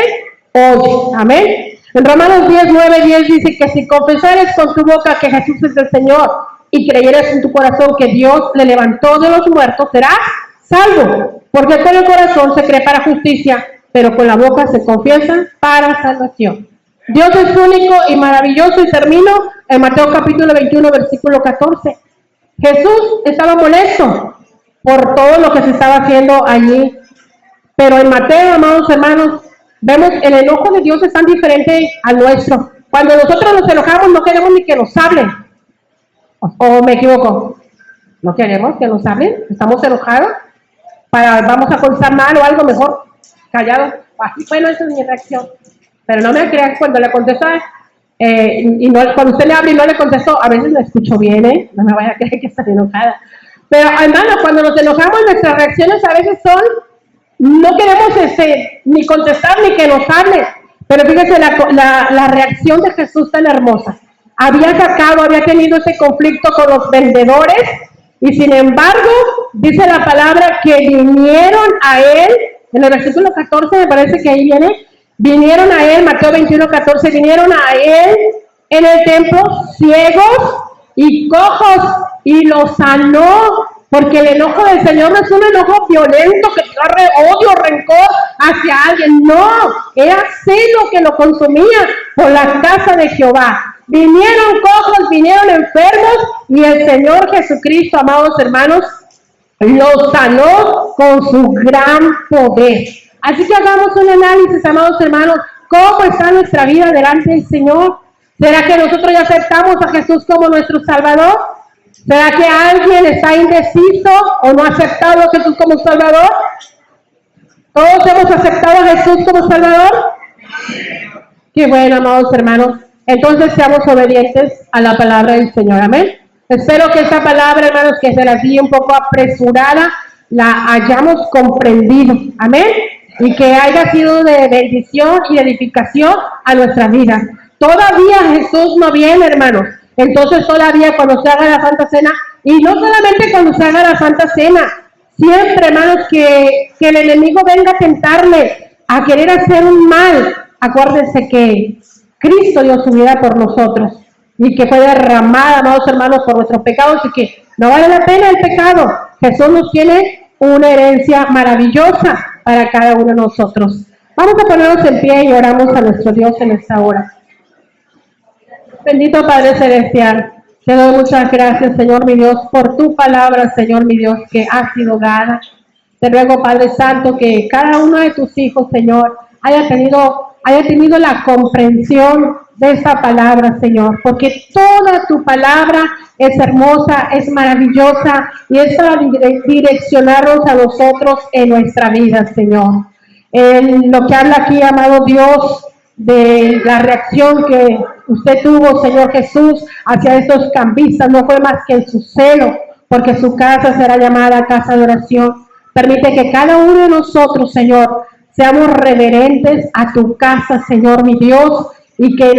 oye. Amén. En Romanos 10:9-10 dice que si confesares con tu boca que Jesús es el Señor y creyeres en tu corazón que Dios le levantó de los muertos, serás salvo. Porque con el corazón se cree para justicia, pero con la boca se confiesa para salvación. Dios es único y maravilloso, y termino en Mateo capítulo 21, versículo 14. Jesús estaba molesto por todo lo que se estaba haciendo allí. Pero en Mateo, amados hermanos, vemos el enojo de Dios es tan diferente al nuestro. Cuando nosotros nos enojamos no queremos ni que nos hablen. ¿O me equivoco? ¿No queremos que nos hablen? ¿Estamos enojados? Vamos a contestar mal o algo, mejor callado. Así, bueno, esa es mi reacción. Pero no me crean cuando le contesto, cuando usted le habla y no le contestó, a veces me escucho bien, no me vaya a creer que está enojada. Pero hermano, cuando nos enojamos, nuestras reacciones a veces son, no queremos ni contestar ni que nos hable. Pero fíjense la reacción de Jesús tan hermosa. Había tenido ese conflicto con los vendedores, y sin embargo, dice la palabra que vinieron a él, en el versículo 14 me parece que ahí vinieron a él, Mateo 21:14, vinieron a él en el templo ciegos y cojos y los sanó, porque el enojo del Señor no es un enojo violento que trae odio, rencor hacia alguien, no, era celo que lo consumía por la casa de Jehová. Vinieron cojos, vinieron enfermos, y el Señor Jesucristo, amados hermanos, los sanó con su gran poder. Así que hagamos un análisis, amados hermanos, ¿cómo está nuestra vida delante del Señor? ¿Será que nosotros ya aceptamos a Jesús como nuestro Salvador? ¿Será que alguien está indeciso o no ha aceptado a Jesús como Salvador? ¿Todos hemos aceptado a Jesús como Salvador? Qué bueno, amados hermanos. Entonces seamos obedientes a la palabra del Señor. Amén. Espero que esta palabra, hermanos, que se las di un poco apresurada, la hayamos comprendido, amén, y que haya sido de bendición y edificación a nuestra vida. Todavía Jesús no viene, hermanos, entonces todavía cuando se haga la Santa Cena, y no solamente cuando se haga la Santa Cena, siempre, hermanos, que el enemigo venga a tentarle, a querer hacer un mal, acuérdense que Cristo dio su vida por nosotros, y que fue derramada, amados hermanos, por nuestros pecados, y que no vale la pena el pecado. Jesús nos tiene una herencia maravillosa para cada uno de nosotros. Vamos a ponernos en pie y oramos a nuestro Dios en esta hora. Bendito Padre Celestial, te doy muchas gracias, Señor mi Dios, por tu palabra, Señor mi Dios, que ha sido dada. Te ruego, Padre Santo, que cada uno de tus hijos, Señor, haya tenido la comprensión de esta palabra, Señor, porque toda tu palabra es hermosa, es maravillosa y es para direccionarnos a nosotros en nuestra vida, Señor. En lo que habla aquí, amado Dios, de la reacción que usted tuvo, Señor Jesús, hacia estos cambistas, no fue más que en su celo, porque su casa será llamada casa de oración. Permite que cada uno de nosotros, Señor, seamos reverentes a tu casa, Señor mi Dios, y que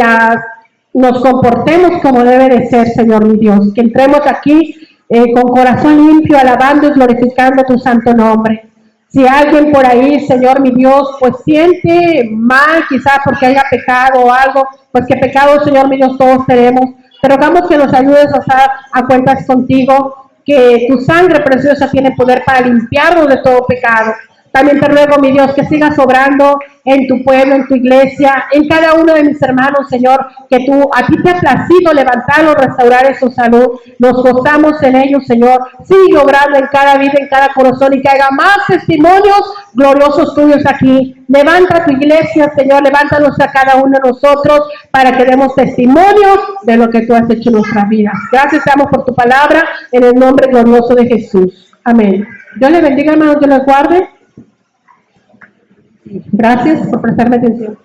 nos comportemos como debe de ser, Señor mi Dios. Que entremos aquí con corazón limpio, alabando y glorificando tu santo nombre. Si alguien por ahí, Señor mi Dios, pues siente mal, quizás porque haya pecado o algo, pues que pecado, Señor mi Dios, todos tenemos. Te rogamos que nos ayudes a estar a cuentas contigo, que tu sangre preciosa tiene poder para limpiarnos de todo pecado. También te ruego, mi Dios, que sigas obrando en tu pueblo, en tu iglesia, en cada uno de mis hermanos, Señor, que a ti te ha placido levantarlos, restaurar su salud. Nos gozamos en ellos, Señor. Sigue obrando en cada vida, en cada corazón, y que haga más testimonios gloriosos tuyos aquí. Levanta tu iglesia, Señor, levántanos a cada uno de nosotros para que demos testimonio de lo que tú has hecho en nuestras vidas. Gracias, te amo por tu palabra, en el nombre glorioso de Jesús. Amén. Dios le bendiga, hermanos, Dios les guarde. Gracias por prestarme atención.